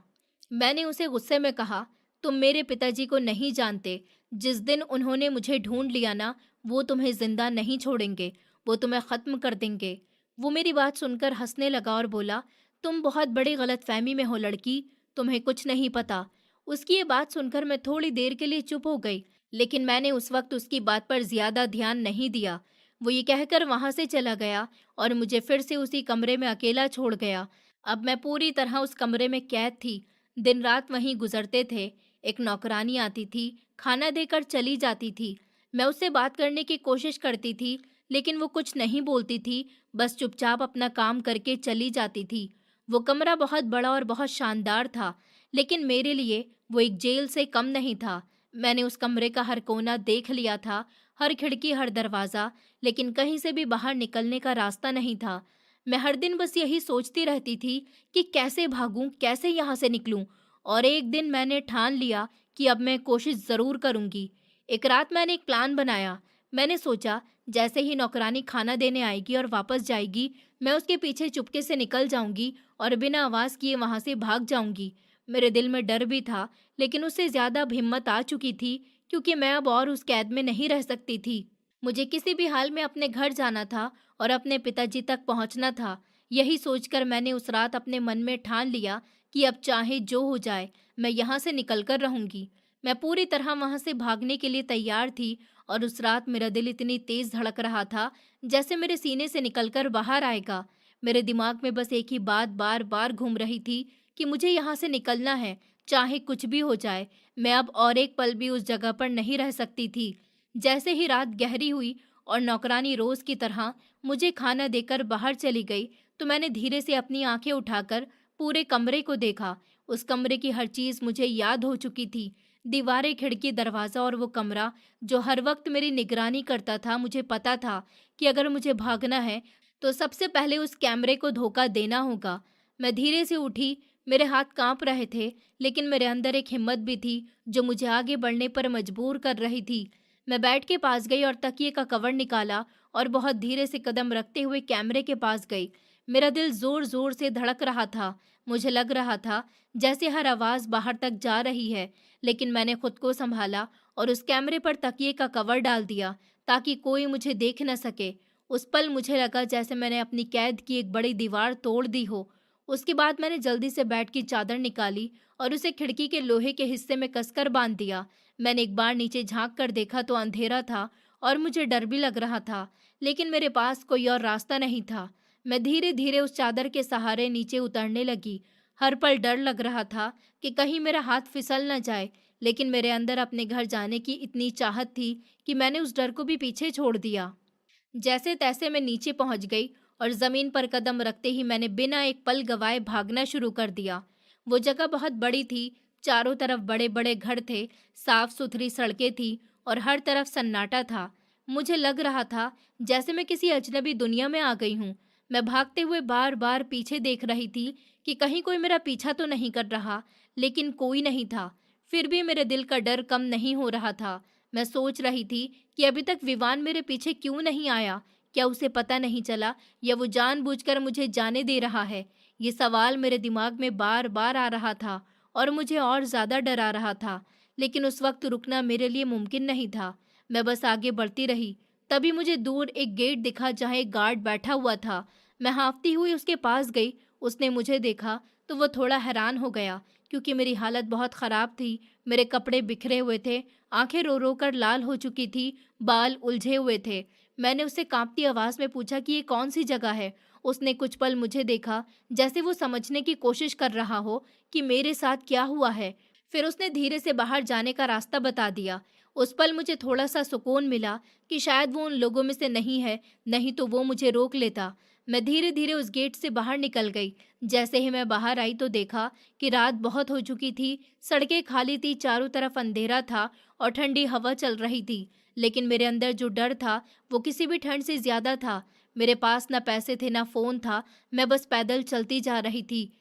मैंने उसे गुस्से में कहा, तुम मेरे पिताजी को नहीं जानते। जिस दिन उन्होंने मुझे ढूंढ लिया ना, वो तुम्हें जिंदा नहीं छोड़ेंगे, वो तुम्हें ख़त्म कर देंगे। वो मेरी बात सुनकर हंसने लगा और बोला, तुम बहुत बड़ी गलतफहमी में हो लड़की, तुम्हें कुछ नहीं पता। उसकी ये बात सुनकर मैं थोड़ी देर के लिए चुप हो गई, लेकिन मैंने उस वक्त उसकी बात पर ज़्यादा ध्यान नहीं दिया। वो ये कहकर वहाँ से चला गया और मुझे फिर से उसी कमरे में अकेला छोड़ गया। अब मैं पूरी तरह उस कमरे में कैद थी। दिन रात वहीं गुजरते थे। एक नौकरानी आती थी, खाना देकर चली जाती थी। मैं उससे बात करने की कोशिश करती थी, लेकिन वो कुछ नहीं बोलती थी, बस चुपचाप अपना काम करके चली जाती थी। वो कमरा बहुत बड़ा और बहुत शानदार था, लेकिन मेरे लिए वो एक जेल से कम नहीं था। मैंने उस कमरे का हर कोना देख लिया था, हर खिड़की, हर दरवाज़ा, लेकिन कहीं से भी बाहर निकलने का रास्ता नहीं था। मैं हर दिन बस यही सोचती रहती थी कि कैसे भागूं, कैसे यहाँ से निकलूं। और एक दिन मैंने ठान लिया कि अब मैं कोशिश ज़रूर करूंगी। एक रात मैंने एक प्लान बनाया। मैंने सोचा, जैसे ही नौकरानी खाना देने आएगी और वापस जाएगी, मैं उसके पीछे चुपके से निकल जाऊंगी और बिना आवाज़ किए वहाँ से भाग जाऊंगी। मेरे दिल में डर भी था, लेकिन उससे ज़्यादा अब हिम्मत आ चुकी थी, क्योंकि मैं अब और उस कैद में नहीं रह सकती थी। मुझे किसी भी हाल में अपने घर जाना था और अपने पिताजी तक पहुंचना था। यही सोचकर मैंने उस रात अपने मन में ठान लिया कि अब चाहे जो हो जाए, मैं यहाँ से निकल कर रहूंगी। मैं पूरी तरह वहाँ से भागने के लिए तैयार थी और उस रात मेरा दिल इतनी तेज धड़क रहा था, जैसे मेरे सीने से निकलकर बाहर आएगा। मेरे दिमाग में बस एक ही बात बार बार घूम रही थी कि मुझे यहाँ से निकलना है, चाहे कुछ भी हो जाए। मैं अब और एक पल भी उस जगह पर नहीं रह सकती थी। जैसे ही रात गहरी हुई और नौकरानी रोज की तरह मुझे खाना देकर बाहर चली गई, तो मैंने धीरे से अपनी आंखें उठाकर पूरे कमरे को देखा। उस कमरे की हर चीज मुझे याद हो चुकी थी। दीवारें, खिड़की, दरवाजा और वो कमरा जो हर वक्त मेरी निगरानी करता था। मुझे पता था कि अगर मुझे भागना है तो सबसे पहले उस कैमरे को धोखा देना होगा। मैं धीरे से उठी। मेरे हाथ कांप रहे थे, लेकिन मेरे अंदर एक हिम्मत भी थी जो मुझे आगे बढ़ने पर मजबूर कर रही थी। मैं बेड के पास गई और तकिए का कवर निकाला और बहुत धीरे से कदम रखते हुए कैमरे के पास गई। मेरा दिल जोर जोर से धड़क रहा था। मुझे लग रहा था जैसे हर आवाज़ बाहर तक जा रही है, लेकिन मैंने खुद को संभाला और उस कैमरे पर तकिए का कवर डाल दिया ताकि कोई मुझे देख न सके। उस पल मुझे लगा जैसे मैंने अपनी कैद की एक बड़ी दीवार तोड़ दी हो। उसके बाद मैंने जल्दी से बेड की चादर निकाली और उसे खिड़की के लोहे के हिस्से में कसकर बांध दिया। मैंने एक बार नीचे झांक कर देखा तो अंधेरा था और मुझे डर भी लग रहा था, लेकिन मेरे पास कोई और रास्ता नहीं था। मैं धीरे धीरे उस चादर के सहारे नीचे उतरने लगी। हर पल डर लग रहा था कि कहीं मेरा हाथ फिसल न जाए, लेकिन मेरे अंदर अपने घर जाने की इतनी चाहत थी कि मैंने उस डर को भी पीछे छोड़ दिया। जैसे तैसे मैं नीचे पहुंच गई और जमीन पर कदम रखते ही मैंने बिना एक पल गवाए भागना शुरू कर दिया। वो जगह बहुत बड़ी थी, चारों तरफ बड़े बड़े घर थे, साफ सुथरी सड़कें थी और हर तरफ सन्नाटा था। मुझे लग रहा था जैसे मैं किसी अजनबी दुनिया में आ गई हूँ। मैं भागते हुए बार बार पीछे देख रही थी कि कहीं कोई मेरा पीछा तो नहीं कर रहा, लेकिन कोई नहीं था। फिर भी मेरे दिल का डर कम नहीं हो रहा था। मैं सोच रही थी कि अभी तक विवान मेरे पीछे क्यों नहीं आया। क्या उसे पता नहीं चला या वो जानबूझकर मुझे जाने दे रहा है? ये सवाल मेरे दिमाग में बार बार आ रहा था और मुझे और ज़्यादा डरा रहा था। लेकिन उस वक्त रुकना मेरे लिए मुमकिन नहीं था। मैं बस आगे बढ़ती रही। तभी मुझे दूर एक गेट दिखा जहाँ एक गार्ड बैठा हुआ था। मैं हाँफती हुई उसके पास गई। उसने मुझे देखा तो वो थोड़ा हैरान हो गया क्योंकि मेरी हालत बहुत ख़राब थी। मेरे कपड़े बिखरे हुए थे, आंखें रो रो कर लाल हो चुकी थी, बाल उलझे हुए थे। मैंने उससे कांपती आवाज़ में पूछा कि ये कौन सी जगह है। उसने कुछ पल मुझे देखा, जैसे वो समझने की कोशिश कर रहा हो कि मेरे साथ क्या हुआ है। फिर उसने धीरे से बाहर जाने का रास्ता बता दिया। उस पल मुझे थोड़ा सा सुकून मिला कि शायद वो उन लोगों में से नहीं है, नहीं तो वो मुझे रोक लेता। मैं धीरे धीरे उस गेट से बाहर निकल गई। जैसे ही मैं बाहर आई तो देखा कि रात बहुत हो चुकी थी, सड़कें खाली थी, चारों तरफ अंधेरा था और ठंडी हवा चल रही थी। लेकिन मेरे अंदर जो डर था वो किसी भी ठंड से ज्यादा था। मेरे पास ना पैसे थे ना फोन था, मैं बस पैदल चलती जा रही थी।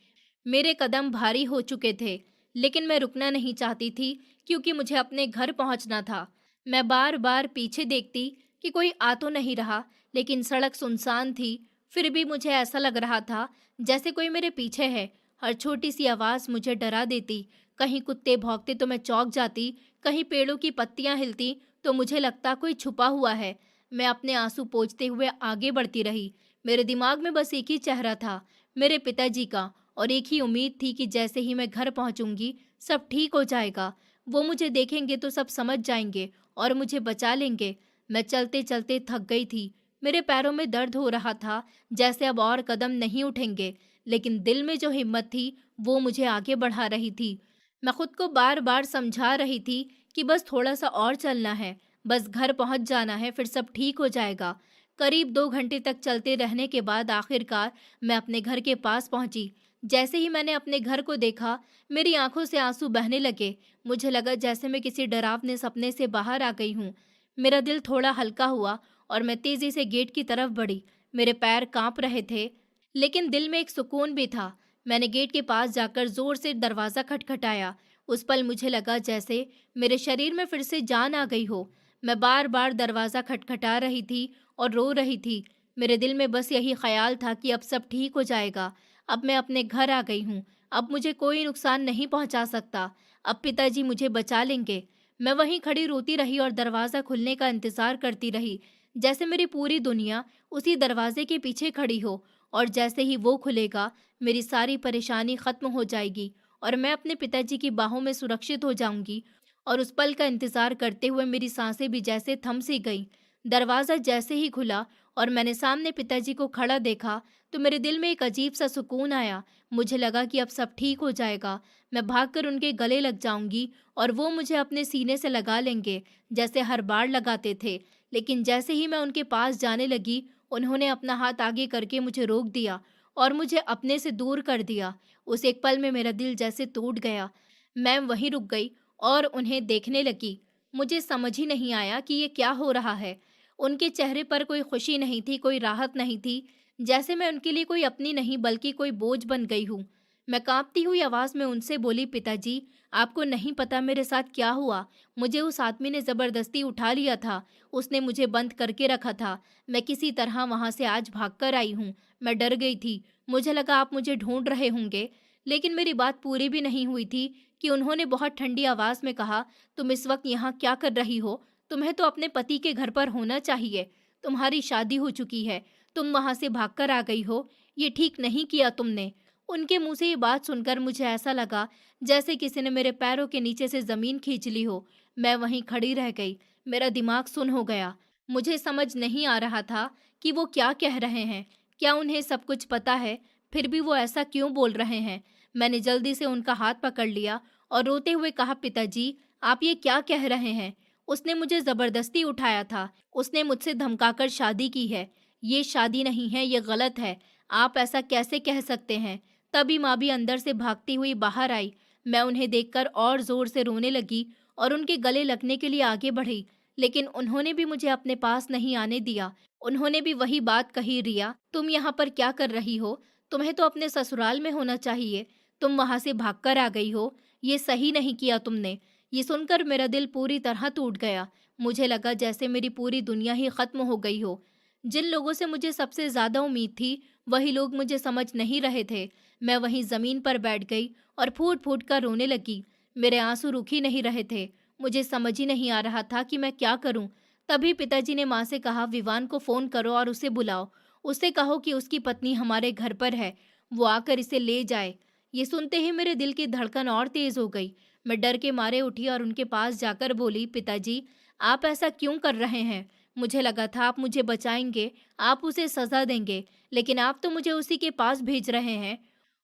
मेरे कदम भारी हो चुके थे, लेकिन मैं रुकना नहीं चाहती थी क्योंकि मुझे अपने घर पहुंचना था। मैं बार बार पीछे देखती कि कोई आ तो नहीं रहा, लेकिन सड़क सुनसान थी। फिर भी मुझे ऐसा लग रहा था जैसे कोई मेरे पीछे है। हर छोटी सी आवाज़ मुझे डरा देती। कहीं कुत्ते भौंकते तो मैं चौंक जाती, कहीं पेड़ों की पत्तियां हिलती तो मुझे लगता कोई छुपा हुआ है। मैं अपने आंसू पोंछते हुए आगे बढ़ती रही। मेरे दिमाग में बस एक ही चेहरा था, मेरे पिताजी का, और एक ही उम्मीद थी कि जैसे ही मैं घर पहुंचूंगी सब ठीक हो जाएगा। वो मुझे देखेंगे तो सब समझ जाएंगे और मुझे बचा लेंगे। मैं चलते चलते थक गई थी। मेरे पैरों में दर्द हो रहा था, जैसे अब और कदम नहीं उठेंगे, लेकिन दिल में जो हिम्मत थी वो मुझे आगे बढ़ा रही थी। मैं खुद को बार बार समझा रही थी कि बस थोड़ा सा और चलना है, बस घर पहुंच जाना है, फिर सब ठीक हो जाएगा। करीब 2 घंटे तक चलते रहने के बाद आखिरकार मैं अपने घर के पास पहुंची। जैसे ही मैंने अपने घर को देखा, मेरी आंखों से आंसू बहने लगे। मुझे लगा जैसे मैं किसी डरावने सपने से बाहर आ गई हूँ। मेरा दिल थोड़ा हल्का हुआ और मैं तेजी से गेट की तरफ बढ़ी। मेरे पैर कांप रहे थे, लेकिन दिल में एक सुकून भी था। मैंने गेट के पास जाकर जोर से दरवाज़ा खटखटाया। उस पल मुझे लगा जैसे मेरे शरीर में फिर से जान आ गई हो। मैं बार बार दरवाज़ा खटखटा रही थी और रो रही थी। मेरे दिल में बस यही ख्याल था कि अब सब ठीक हो जाएगा। अब मैं अपने घर आ गई हूँ। अब मुझे कोई नुकसान नहीं पहुँचा सकता। अब पिताजी मुझे बचा लेंगे। मैं वहीं खड़ी रोती रही और दरवाज़ा खुलने का इंतज़ार करती रही, जैसे मेरी पूरी दुनिया उसी दरवाजे के पीछे खड़ी हो, और जैसे ही वो खुलेगा मेरी सारी परेशानी ख़त्म हो जाएगी और मैं अपने पिताजी की बाहों में सुरक्षित हो जाऊंगी। और उस पल का इंतज़ार करते हुए मेरी सांसें भी जैसे थम सी गईं। दरवाज़ा जैसे ही खुला और मैंने सामने पिताजी को खड़ा देखा तो मेरे दिल में एक अजीब सा सुकून आया। मुझे लगा कि अब सब ठीक हो जाएगा। मैं भागकर उनके गले लग जाऊंगी और वो मुझे अपने सीने से लगा लेंगे, जैसे हर बार लगाते थे। लेकिन जैसे ही मैं उनके पास जाने लगी, उन्होंने अपना हाथ आगे करके मुझे रोक दिया और मुझे अपने से दूर कर दिया। उस एक पल में मेरा दिल जैसे टूट गया। मैं वहीं रुक गई और उन्हें देखने लगी। मुझे समझ ही नहीं आया कि ये क्या हो रहा है। उनके चेहरे पर कोई खुशी नहीं थी, कोई राहत नहीं थी, जैसे मैं उनके लिए कोई अपनी नहीं बल्कि कोई बोझ बन गई हूँ। मैं कांपती हुई आवाज़ में उनसे बोली, पिताजी, आपको नहीं पता मेरे साथ क्या हुआ। मुझे उस आदमी ने ज़बरदस्ती उठा लिया था। उसने मुझे बंद करके रखा था। मैं किसी तरह वहाँ से आज भागकर आई हूँ। मैं डर गई थी। मुझे लगा आप मुझे ढूंढ रहे होंगे। लेकिन मेरी बात पूरी भी नहीं हुई थी कि उन्होंने बहुत ठंडी आवाज़ में कहा, तुम इस वक्त यहाँ क्या कर रही हो? तुम्हें तो अपने पति के घर पर होना चाहिए। तुम्हारी शादी हो चुकी है। तुम वहाँ से भागकर आ गई हो। ये ठीक नहीं किया तुमने। उनके मुंह से ये बात सुनकर मुझे ऐसा लगा जैसे किसी ने मेरे पैरों के नीचे से ज़मीन खींच ली हो। मैं वहीं खड़ी रह गई। मेरा दिमाग सुन्न हो गया। मुझे समझ नहीं आ रहा था कि वो क्या कह रहे हैं। क्या उन्हें सब कुछ पता है? फिर भी वो ऐसा क्यों बोल रहे हैं? मैंने जल्दी से उनका हाथ पकड़ लिया और रोते हुए कहा, पिताजी, आप ये क्या कह रहे हैं? उसने मुझे ज़बरदस्ती उठाया था। उसने मुझसे धमकाकर शादी की है। ये शादी नहीं है, ये गलत है। आप ऐसा कैसे कह सकते हैं? तभी माँ भी अंदर से भागती हुई बाहर आई। मैं उन्हें देखकर और जोर से रोने लगी और उनके गले लगने के लिए आगे बढ़ी, लेकिन उन्होंने भी मुझे अपने पास नहीं आने दिया। उन्होंने भी वही बात कही, रिया, तुम यहाँ पर क्या कर रही हो? तुम्हें तो अपने ससुराल में होना चाहिए। तुम वहाँ से भागकर आ गई हो। ये सही नहीं किया तुमने। ये सुनकर मेरा दिल पूरी तरह टूट गया। मुझे लगा जैसे मेरी पूरी दुनिया ही खत्म हो गई हो। जिन लोगों से मुझे सबसे ज्यादा उम्मीद थी, वही लोग मुझे समझ नहीं रहे थे। मैं वहीं जमीन पर बैठ गई और फूट फूट कर रोने लगी। मेरे आंसू रुक ही नहीं रहे थे। मुझे समझ ही नहीं आ रहा था कि मैं क्या करूं। तभी पिताजी ने माँ से कहा, विवान को फोन करो और उसे बुलाओ। उससे कहो कि उसकी पत्नी हमारे घर पर है, वो आकर इसे ले जाए। ये सुनते ही मेरे दिल की धड़कन और तेज हो गई। मैं डर के मारे उठी और उनके पास जाकर बोली, पिताजी, आप ऐसा क्यों कर रहे हैं? मुझे लगा था आप मुझे बचाएंगे, आप उसे सजा देंगे, लेकिन आप तो मुझे उसी के पास भेज रहे हैं।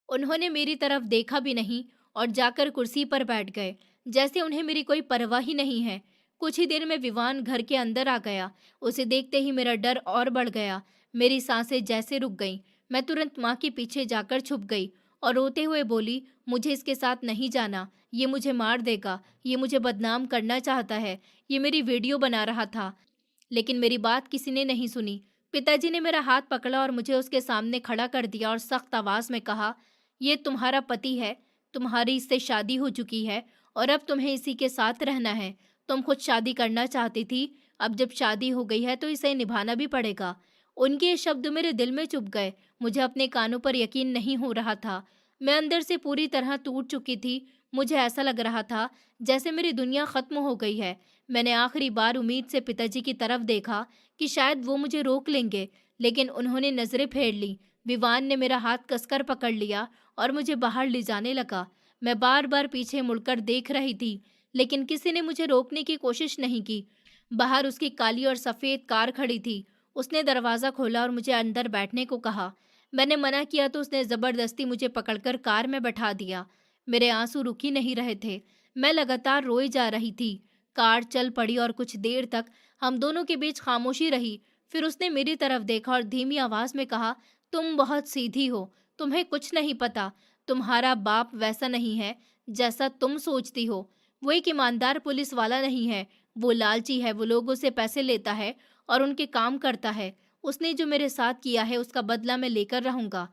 उन्होंने मेरी तरफ देखा भी नहीं और जाकर कुर्सी पर बैठ गए, जैसे उन्हें मेरी कोई परवाह ही नहीं है। कुछ ही देर में विवान घर के अंदर आ गया। उसे देखते ही मेरा डर और बढ़ गया। मेरी सांसें जैसे रुक गईं। मैं तुरंत माँ के पीछे जाकर छुप गई और रोते हुए बोली, मुझे इसके साथ नहीं जाना, ये मुझे मार देगा, ये मुझे बदनाम करना चाहता है, ये मेरी वीडियो बना रहा था। लेकिन मेरी बात किसी ने नहीं सुनी। पिताजी ने मेरा हाथ पकड़ा और मुझे उसके सामने खड़ा कर दिया और सख्त आवाज में कहा, ये तुम्हारा पति है, तुम्हारी इससे शादी हो चुकी है और अब तुम्हें इसी के साथ रहना है। तुम खुद शादी करना चाहती थी, अब जब शादी हो गई है तो इसे निभाना भी पड़ेगा। उनके ये शब्द मेरे दिल में चुभ गए। मुझे अपने कानों पर यकीन नहीं हो रहा था। मैं अंदर से पूरी तरह टूट चुकी थी। मुझे ऐसा लग रहा था जैसे मेरी दुनिया खत्म हो गई है। मैंने आखिरी बार उम्मीद से पिताजी की तरफ देखा कि शायद वो मुझे रोक लेंगे, लेकिन उन्होंने नजरें फेर लीं। विवान ने मेरा हाथ कसकर पकड़ लिया और मुझे बाहर ले जाने लगा। मैं बार बार पीछे मुड़कर देख रही थी, लेकिन किसी ने मुझे रोकने की कोशिश नहीं की। बाहर उसकी काली और सफ़ेद कार खड़ी थी। उसने दरवाज़ा खोला और मुझे अंदर बैठने को कहा। मैंने मना किया तो उसने ज़बरदस्ती मुझे पकड़कर कार में बैठा दिया। मेरे आंसू रुक ही नहीं रहे थे। मैं लगातार रोई जा रही थी। कार चल पड़ी और कुछ देर तक हम दोनों के बीच खामोशी रही। फिर उसने मेरी तरफ देखा और धीमी आवाज़ में कहा, तुम बहुत सीधी हो, तुम्हें कुछ नहीं पता। तुम्हारा बाप वैसा नहीं है जैसा तुम सोचती हो। वो एक ईमानदार पुलिस वाला नहीं है, वो लालची है, वो लोगों से पैसे लेता है और उनके काम करता है। उसने जो मेरे साथ किया है उसका बदला मैं लेकर रहूंगा।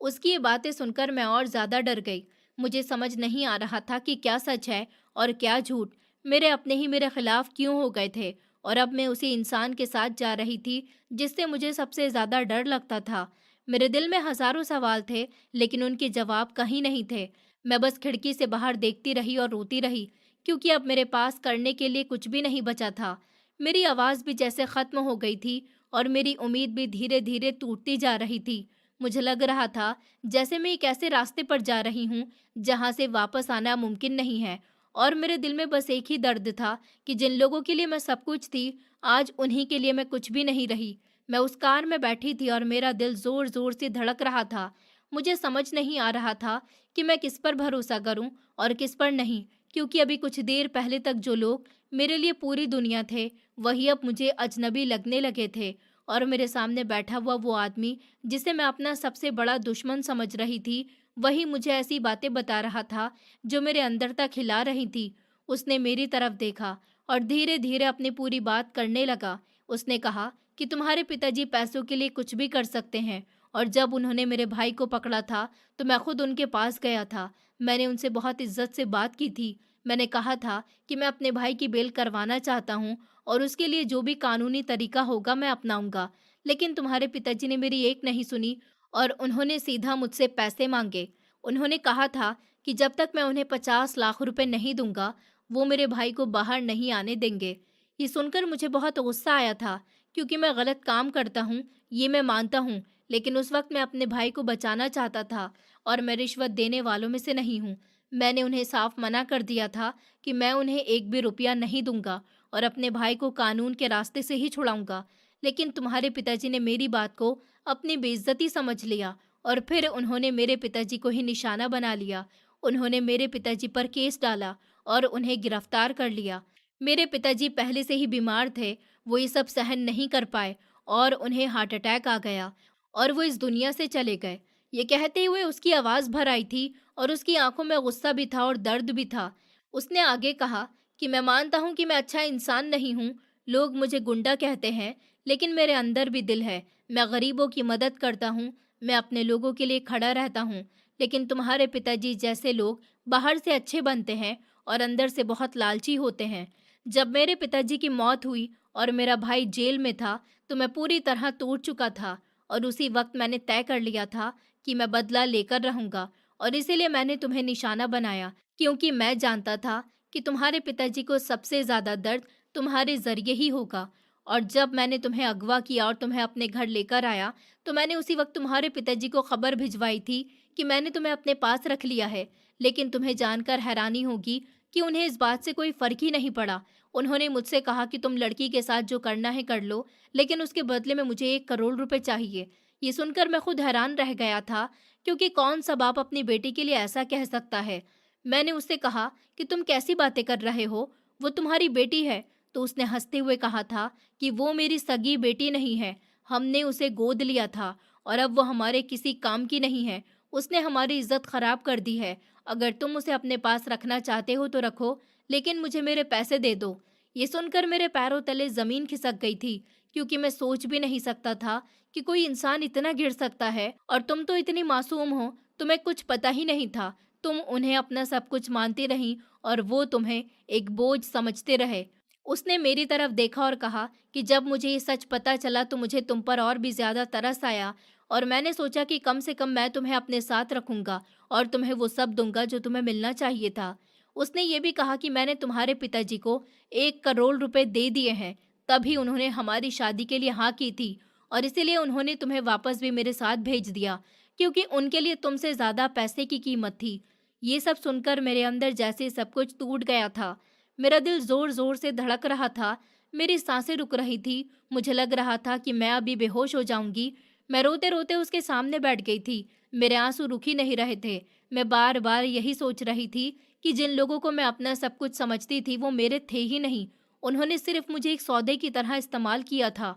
उसकी ये बातें सुनकर मैं और ज्यादा डर गई। मुझे समझ नहीं आ रहा था कि क्या सच है और क्या झूठ। मेरे अपने ही मेरे खिलाफ क्यों हो गए थे और अब मैं उसी इंसान के साथ जा रही थी जिससे मुझे सबसे ज्यादा डर लगता था। मेरे दिल में हजारों सवाल थे, लेकिन उनके जवाब कहीं नहीं थे। मैं बस खिड़की से बाहर देखती रही और रोती रही, क्योंकि अब मेरे पास करने के लिए कुछ भी नहीं बचा था। मेरी आवाज़ भी जैसे ख़त्म हो गई थी और मेरी उम्मीद भी धीरे धीरे टूटती जा रही थी। मुझे लग रहा था जैसे मैं एक ऐसे रास्ते पर जा रही हूँ जहाँ से वापस आना मुमकिन नहीं है। और मेरे दिल में बस एक ही दर्द था कि जिन लोगों के लिए मैं सब कुछ थी, आज उन्हीं के लिए मैं कुछ भी नहीं रही। मैं उस कार में बैठी थी और मेरा दिल ज़ोर ज़ोर से धड़क रहा था। मुझे समझ नहीं आ रहा था कि मैं किस पर भरोसा करूं और किस पर नहीं, क्योंकि अभी कुछ देर पहले तक जो लोग मेरे लिए पूरी दुनिया थे, वही अब मुझे अजनबी लगने लगे थे। और मेरे सामने बैठा हुआ वो आदमी, जिसे मैं अपना सबसे बड़ा दुश्मन समझ रही थी, वही मुझे ऐसी बातें बता रहा था जो मेरे अंदर तक हिला रही थी। उसने मेरी तरफ देखा और धीरे धीरे अपनी पूरी बात करने लगा। उसने कहा कि तुम्हारे पिताजी पैसों के लिए कुछ भी कर सकते हैं, और जब उन्होंने मेरे भाई को पकड़ा था तो मैं खुद उनके पास गया था। मैंने उनसे बहुत इज्जत से बात की थी। मैंने कहा था कि मैं अपने भाई की बेल करवाना चाहता हूँ और उसके लिए जो भी कानूनी तरीका होगा मैं अपनाऊंगा। लेकिन तुम्हारे पिताजी ने मेरी एक नहीं सुनी और उन्होंने सीधा मुझसे पैसे मांगे। उन्होंने कहा था कि जब तक मैं उन्हें 50 लाख रुपए नहीं दूंगा, वो मेरे भाई को बाहर नहीं आने देंगे। ये सुनकर मुझे बहुत गुस्सा आया था, क्योंकि मैं गलत काम करता हूँ, ये मैं मानता हूँ, लेकिन उस वक्त मैं अपने भाई को बचाना चाहता था और मैं रिश्वत देने वालों में से नहीं हूँ। मैंने उन्हें साफ मना कर दिया था कि मैं उन्हें एक भी रुपया नहीं दूंगा और अपने भाई को कानून के रास्ते से ही छुड़ाऊंगा। लेकिन तुम्हारे पिताजी ने मेरी बात को अपनी बेइज्जती समझ लिया और फिर उन्होंने मेरे पिताजी को ही निशाना बना लिया। उन्होंने मेरे पिताजी पर केस डाला और उन्हें गिरफ्तार कर लिया। मेरे पिताजी पहले से ही बीमार थे, वो ये सब सहन नहीं कर पाए और उन्हें हार्ट अटैक आ गया और वो इस दुनिया से चले गए। ये कहते हुए उसकी आवाज़ भर आई थी और उसकी आंखों में गुस्सा भी था और दर्द भी था। उसने आगे कहा कि मैं मानता हूँ कि मैं अच्छा इंसान नहीं हूँ, लोग मुझे गुंडा कहते हैं, लेकिन मेरे अंदर भी दिल है। मैं गरीबों की मदद करता हूँ, मैं अपने लोगों के लिए खड़ा रहता हूँ। लेकिन तुम्हारे पिताजी जैसे लोग बाहर से अच्छे बनते हैं और अंदर से बहुत लालची होते हैं। जब मेरे पिताजी की मौत हुई और मेरा भाई जेल में था, तो मैं पूरी तरह टूट चुका था और उसी वक्त मैंने तय कर लिया था कि मैं बदला लेकर रहूंगा। और इसीलिए मैंने तुम्हें निशाना बनाया, क्योंकि मैं जानता था कि तुम्हारे पिताजी को सबसे ज्यादा दर्द तुम्हारे जरिए ही होगा और जब मैंने तुम्हें अगवा किया और तुम्हें अपने घर लेकर आया, तो मैंने उसी वक्त तुम्हारे पिताजी को खबर भिजवाई थी कि मैंने तुम्हें अपने पास रख लिया है। लेकिन तुम्हें जानकर हैरानी होगी कि उन्हें इस बात से कोई फर्क ही नहीं पड़ा। उन्होंने मुझसे कहा कि तुम लड़की के साथ जो करना है कर लो, लेकिन उसके बदले में मुझे 1 करोड़ रुपए चाहिए। ये सुनकर मैं खुद हैरान रह गया था, क्योंकि कौन सा बाप अपनी बेटी के लिए ऐसा कह सकता है। मैंने उससे कहा कि तुम कैसी बातें कर रहे हो, वो तुम्हारी बेटी है। तो उसने हंसते हुए कहा था कि वो मेरी सगी बेटी नहीं है, हमने उसे गोद लिया था और अब वो हमारे किसी काम की नहीं है। उसने हमारी इज्जत खराब कर दी है। अगर तुम उसे अपने पास रखना चाहते हो तो रखो, लेकिन मुझे मेरे पैसे दे दो। ये सुनकर मेरे पैरों तले जमीन खिसक गई थी, क्योंकि मैं सोच भी नहीं सकता था कि कोई इंसान इतना गिर सकता है। और तुम तो इतनी मासूम हो, तुम्हें कुछ पता ही नहीं था। तुम उन्हें अपना सब कुछ मानती रही और वो तुम्हें एक बोझ समझते रहे। उसने मेरी तरफ देखा और कहा कि जब मुझे ये सच पता चला तो मुझे तुम पर और भी ज्यादा तरस आया, और मैंने सोचा कि कम से कम मैं तुम्हें अपने साथ रखूंगा और तुम्हें वो सब दूंगा जो तुम्हें मिलना चाहिए था। उसने ये भी कहा कि मैंने तुम्हारे पिताजी को 1 करोड़ रुपए दे दिए हैं, तभी उन्होंने हमारी शादी के लिए हाँ की थी, और इसीलिए उन्होंने तुम्हें वापस भी मेरे साथ भेज दिया, क्योंकि उनके लिए तुमसे ज्यादा पैसे की कीमत थी। ये सब सुनकर मेरे अंदर जैसे सब कुछ टूट गया था। मेरा दिल जोर जोर से धड़क रहा था, मेरी सांसें रुक रही थी, मुझे लग रहा था कि मैं अभी बेहोश हो जाऊंगी। मैं रोते रोते उसके सामने बैठ गई थी। मेरे आंसू रुक ही नहीं रहे थे। मैं बार बार यही सोच रही थी कि जिन लोगों को मैं अपना सब कुछ समझती थी वो मेरे थे ही नहीं। उन्होंने सिर्फ मुझे एक सौदे की तरह इस्तेमाल किया था।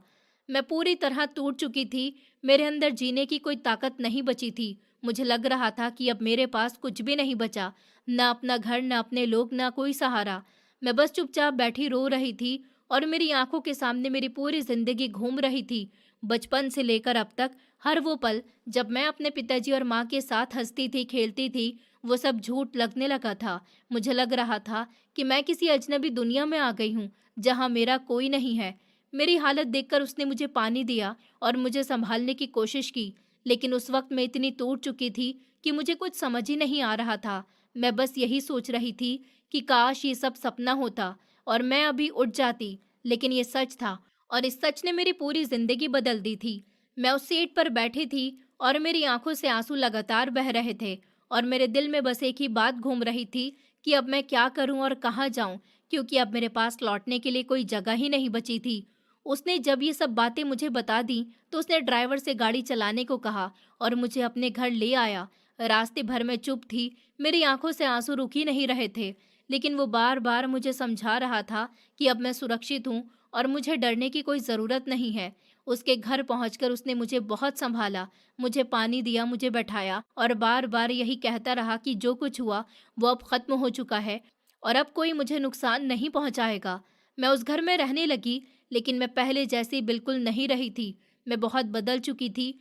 मैं पूरी तरह टूट चुकी थी। मेरे अंदर जीने की कोई ताकत नहीं बची थी। मुझे लग रहा था कि अब मेरे पास कुछ भी नहीं बचा, न अपना घर, न अपने लोग, न कोई सहारा। मैं बस चुपचाप बैठी रो रही थी और मेरी आंखों के सामने मेरी पूरी जिंदगी घूम रही थी। बचपन से लेकर अब तक हर वो पल जब मैं अपने पिताजी और माँ के साथ हंसती थी, खेलती थी, वो सब झूठ लगने लगा था। मुझे लग रहा था कि मैं किसी अजनबी दुनिया में आ गई हूँ, जहाँ मेरा कोई नहीं है। मेरी हालत देखकर उसने मुझे पानी दिया और मुझे संभालने की कोशिश की, लेकिन उस वक्त मैं इतनी टूट चुकी थी कि मुझे कुछ समझ ही नहीं आ रहा था। मैं बस यही सोच रही थी कि काश ये सब सपना होता और मैं अभी उठ जाती, लेकिन ये सच था, और इस सच ने मेरी पूरी जिंदगी बदल दी थी। मैं उस सीट पर बैठी थी और मेरी आंखों से आंसू लगातार बह रहे थे, और मेरे दिल में बस एक ही बात घूम रही थी कि अब मैं क्या करूं और कहाँ जाऊं, क्योंकि अब मेरे पास लौटने के लिए कोई जगह ही नहीं बची थी। उसने जब ये सब बातें मुझे बता दी तो उसने ड्राइवर से गाड़ी चलाने को कहा और मुझे अपने घर ले आया। रास्ते भर में चुप थी, मेरी आंखों से आंसू रुक ही नहीं रहे थे, लेकिन वो बार बार मुझे समझा रहा था कि अब मैं सुरक्षित हूँ और मुझे डरने की कोई ज़रूरत नहीं है। उसके घर पहुंचकर उसने मुझे बहुत संभाला, मुझे पानी दिया, मुझे बैठाया और बार बार यही कहता रहा कि जो कुछ हुआ वो अब खत्म हो चुका है और अब कोई मुझे नुकसान नहीं पहुंचाएगा। मैं उस घर में रहने लगी, लेकिन मैं पहले जैसी बिल्कुल नहीं रही थी। मैं बहुत बदल चुकी थी।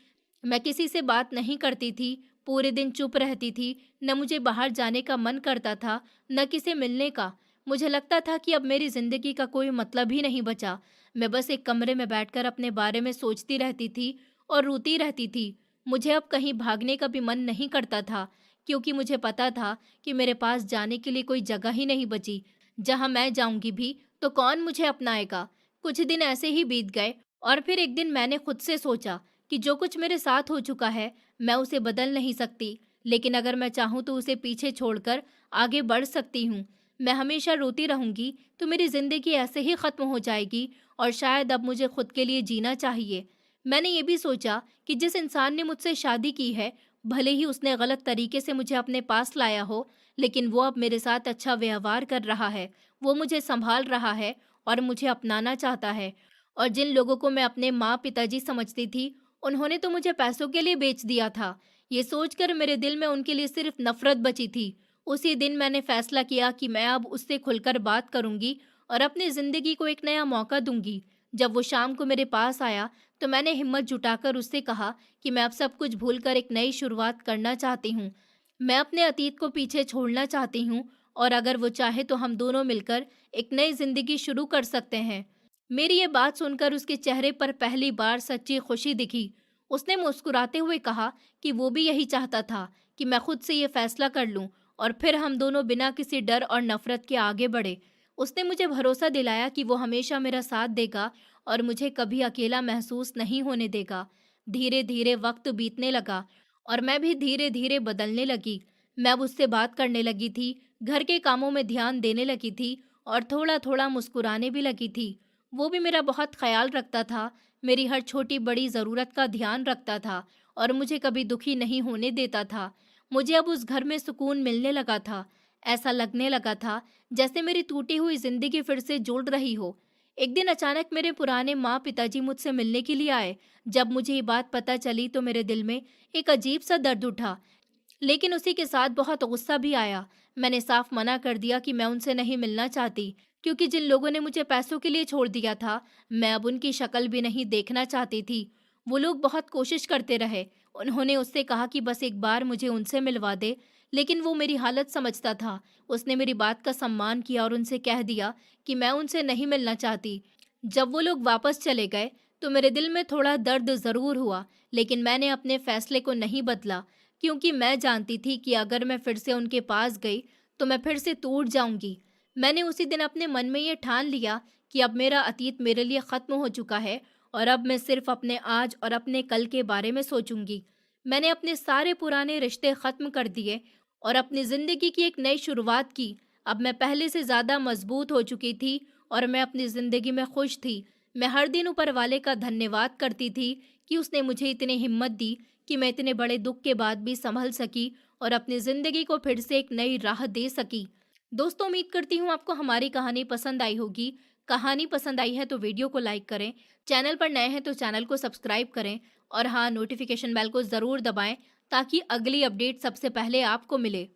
मैं किसी से बात नहीं करती थी, पूरे दिन चुप रहती थी। न मुझे बाहर जाने का मन करता था, न किसी मिलने का। मुझे लगता था कि अब मेरी जिंदगी का कोई मतलब ही नहीं बचा। मैं बस एक कमरे में बैठकर अपने बारे में सोचती रहती थी और रोती रहती थी। मुझे अब कहीं भागने का भी मन नहीं करता था, क्योंकि मुझे पता था कि मेरे पास जाने के लिए कोई जगह ही नहीं बची। जहाँ मैं जाऊंगी भी तो कौन मुझे अपनाएगा। कुछ दिन ऐसे ही बीत गए और फिर एक दिन मैंने खुद से सोचा कि जो कुछ मेरे साथ हो चुका है मैं उसे बदल नहीं सकती, लेकिन अगर मैं चाहूँ तो उसे पीछे छोड़कर आगे बढ़ सकती हूँ। मैं हमेशा रोती रहूंगी तो मेरी जिंदगी ऐसे ही खत्म हो जाएगी, और शायद अब मुझे खुद के लिए जीना चाहिए। मैंने ये भी सोचा कि जिस इंसान ने मुझसे शादी की है, भले ही उसने गलत तरीके से मुझे अपने पास लाया हो, लेकिन वो अब मेरे साथ अच्छा व्यवहार कर रहा है, वो मुझे संभाल रहा है और मुझे अपनाना चाहता है। और जिन लोगों को मैं अपने माँ पिताजी समझती थी, उन्होंने तो मुझे पैसों के लिए बेच दिया था। ये सोचकर मेरे दिल में उनके लिए सिर्फ नफरत बची थी। उसी दिन मैंने फैसला किया कि मैं अब उससे खुलकर बात करूंगी और अपनी जिंदगी को एक नया मौका दूंगी। जब वो शाम को मेरे पास आया तो मैंने हिम्मत जुटाकर उससे कहा कि मैं अब सब कुछ भूलकर एक नई शुरुआत करना चाहती हूँ। मैं अपने अतीत को पीछे छोड़ना चाहती हूँ, और अगर वो चाहे तो हम दोनों मिलकर एक नई जिंदगी शुरू कर सकते हैं। मेरी ये बात सुनकर उसके चेहरे पर पहली बार सच्ची खुशी दिखी। उसने मुस्कुराते हुए कहा कि वो भी यही चाहता था कि मैं खुद से ये फैसला कर लूं और फिर हम दोनों बिना किसी डर और नफरत के आगे बढ़े। उसने मुझे भरोसा दिलाया कि वो हमेशा मेरा साथ देगा और मुझे कभी अकेला महसूस नहीं होने देगा। धीरे धीरे वक्त बीतने लगा और मैं भी धीरे धीरे बदलने लगी। मैं अब उससे बात करने लगी थी, घर के कामों में ध्यान देने लगी थी और थोड़ा थोड़ा मुस्कुराने भी लगी थी। वो भी मेरा बहुत ख्याल रखता था, मेरी हर छोटी बड़ी ज़रूरत का ध्यान रखता था और मुझे कभी दुखी नहीं होने देता था। मुझे अब उस घर में सुकून मिलने लगा था। ऐसा लगने लगा था जैसे मेरी टूटी हुई जिंदगी फिर से जुड़ रही हो। एक दिन अचानक मेरे पुराने माँ पिताजी मुझसे मिलने के लिए आए। जब मुझे ये बात पता चली तो मेरे दिल में एक अजीब सा दर्द उठा, लेकिन उसी के साथ बहुत गुस्सा भी आया। मैंने साफ मना कर दिया कि मैं उनसे नहीं मिलना चाहती, क्योंकि जिन लोगों ने मुझे पैसों के लिए छोड़ दिया था, मैं अब उनकी शक्ल भी नहीं देखना चाहती थी। वो लोग बहुत कोशिश करते रहे। उन्होंने उससे कहा कि बस एक बार मुझे उनसे मिलवा दे, लेकिन वो मेरी हालत समझता था। उसने मेरी बात का सम्मान किया और उनसे कह दिया कि मैं उनसे नहीं मिलना चाहती। जब वो लोग वापस चले गए तो मेरे दिल में थोड़ा दर्द ज़रूर हुआ, लेकिन मैंने अपने फैसले को नहीं बदला, क्योंकि मैं जानती थी कि अगर मैं फिर से उनके पास गई तो मैं फिर से टूट जाऊंगी। मैंने उसी दिन अपने मन में ये ठान लिया कि अब मेरा अतीत मेरे लिए ख़त्म हो चुका है और अब मैं सिर्फ अपने आज और अपने कल के बारे में सोचूंगी। मैंने अपने सारे पुराने रिश्ते ख़त्म कर दिए और अपनी ज़िंदगी की एक नई शुरुआत की। अब मैं पहले से ज़्यादा मजबूत हो चुकी थी और मैं अपनी ज़िंदगी में खुश थी। मैं हर दिन ऊपर वाले का धन्यवाद करती थी कि उसने मुझे इतनी हिम्मत दी कि मैं इतने बड़े दुख के बाद भी संभल सकी और अपनी ज़िंदगी को फिर से एक नई राह दे सकी। दोस्तों, उम्मीद करती हूँ आपको हमारी कहानी पसंद आई होगी। कहानी पसंद आई है तो वीडियो को लाइक करें, चैनल पर नए हैं तो चैनल को सब्सक्राइब करें और हाँ, नोटिफिकेशन बेल को ज़रूर दबाएं ताकि अगली अपडेट सबसे पहले आपको मिले।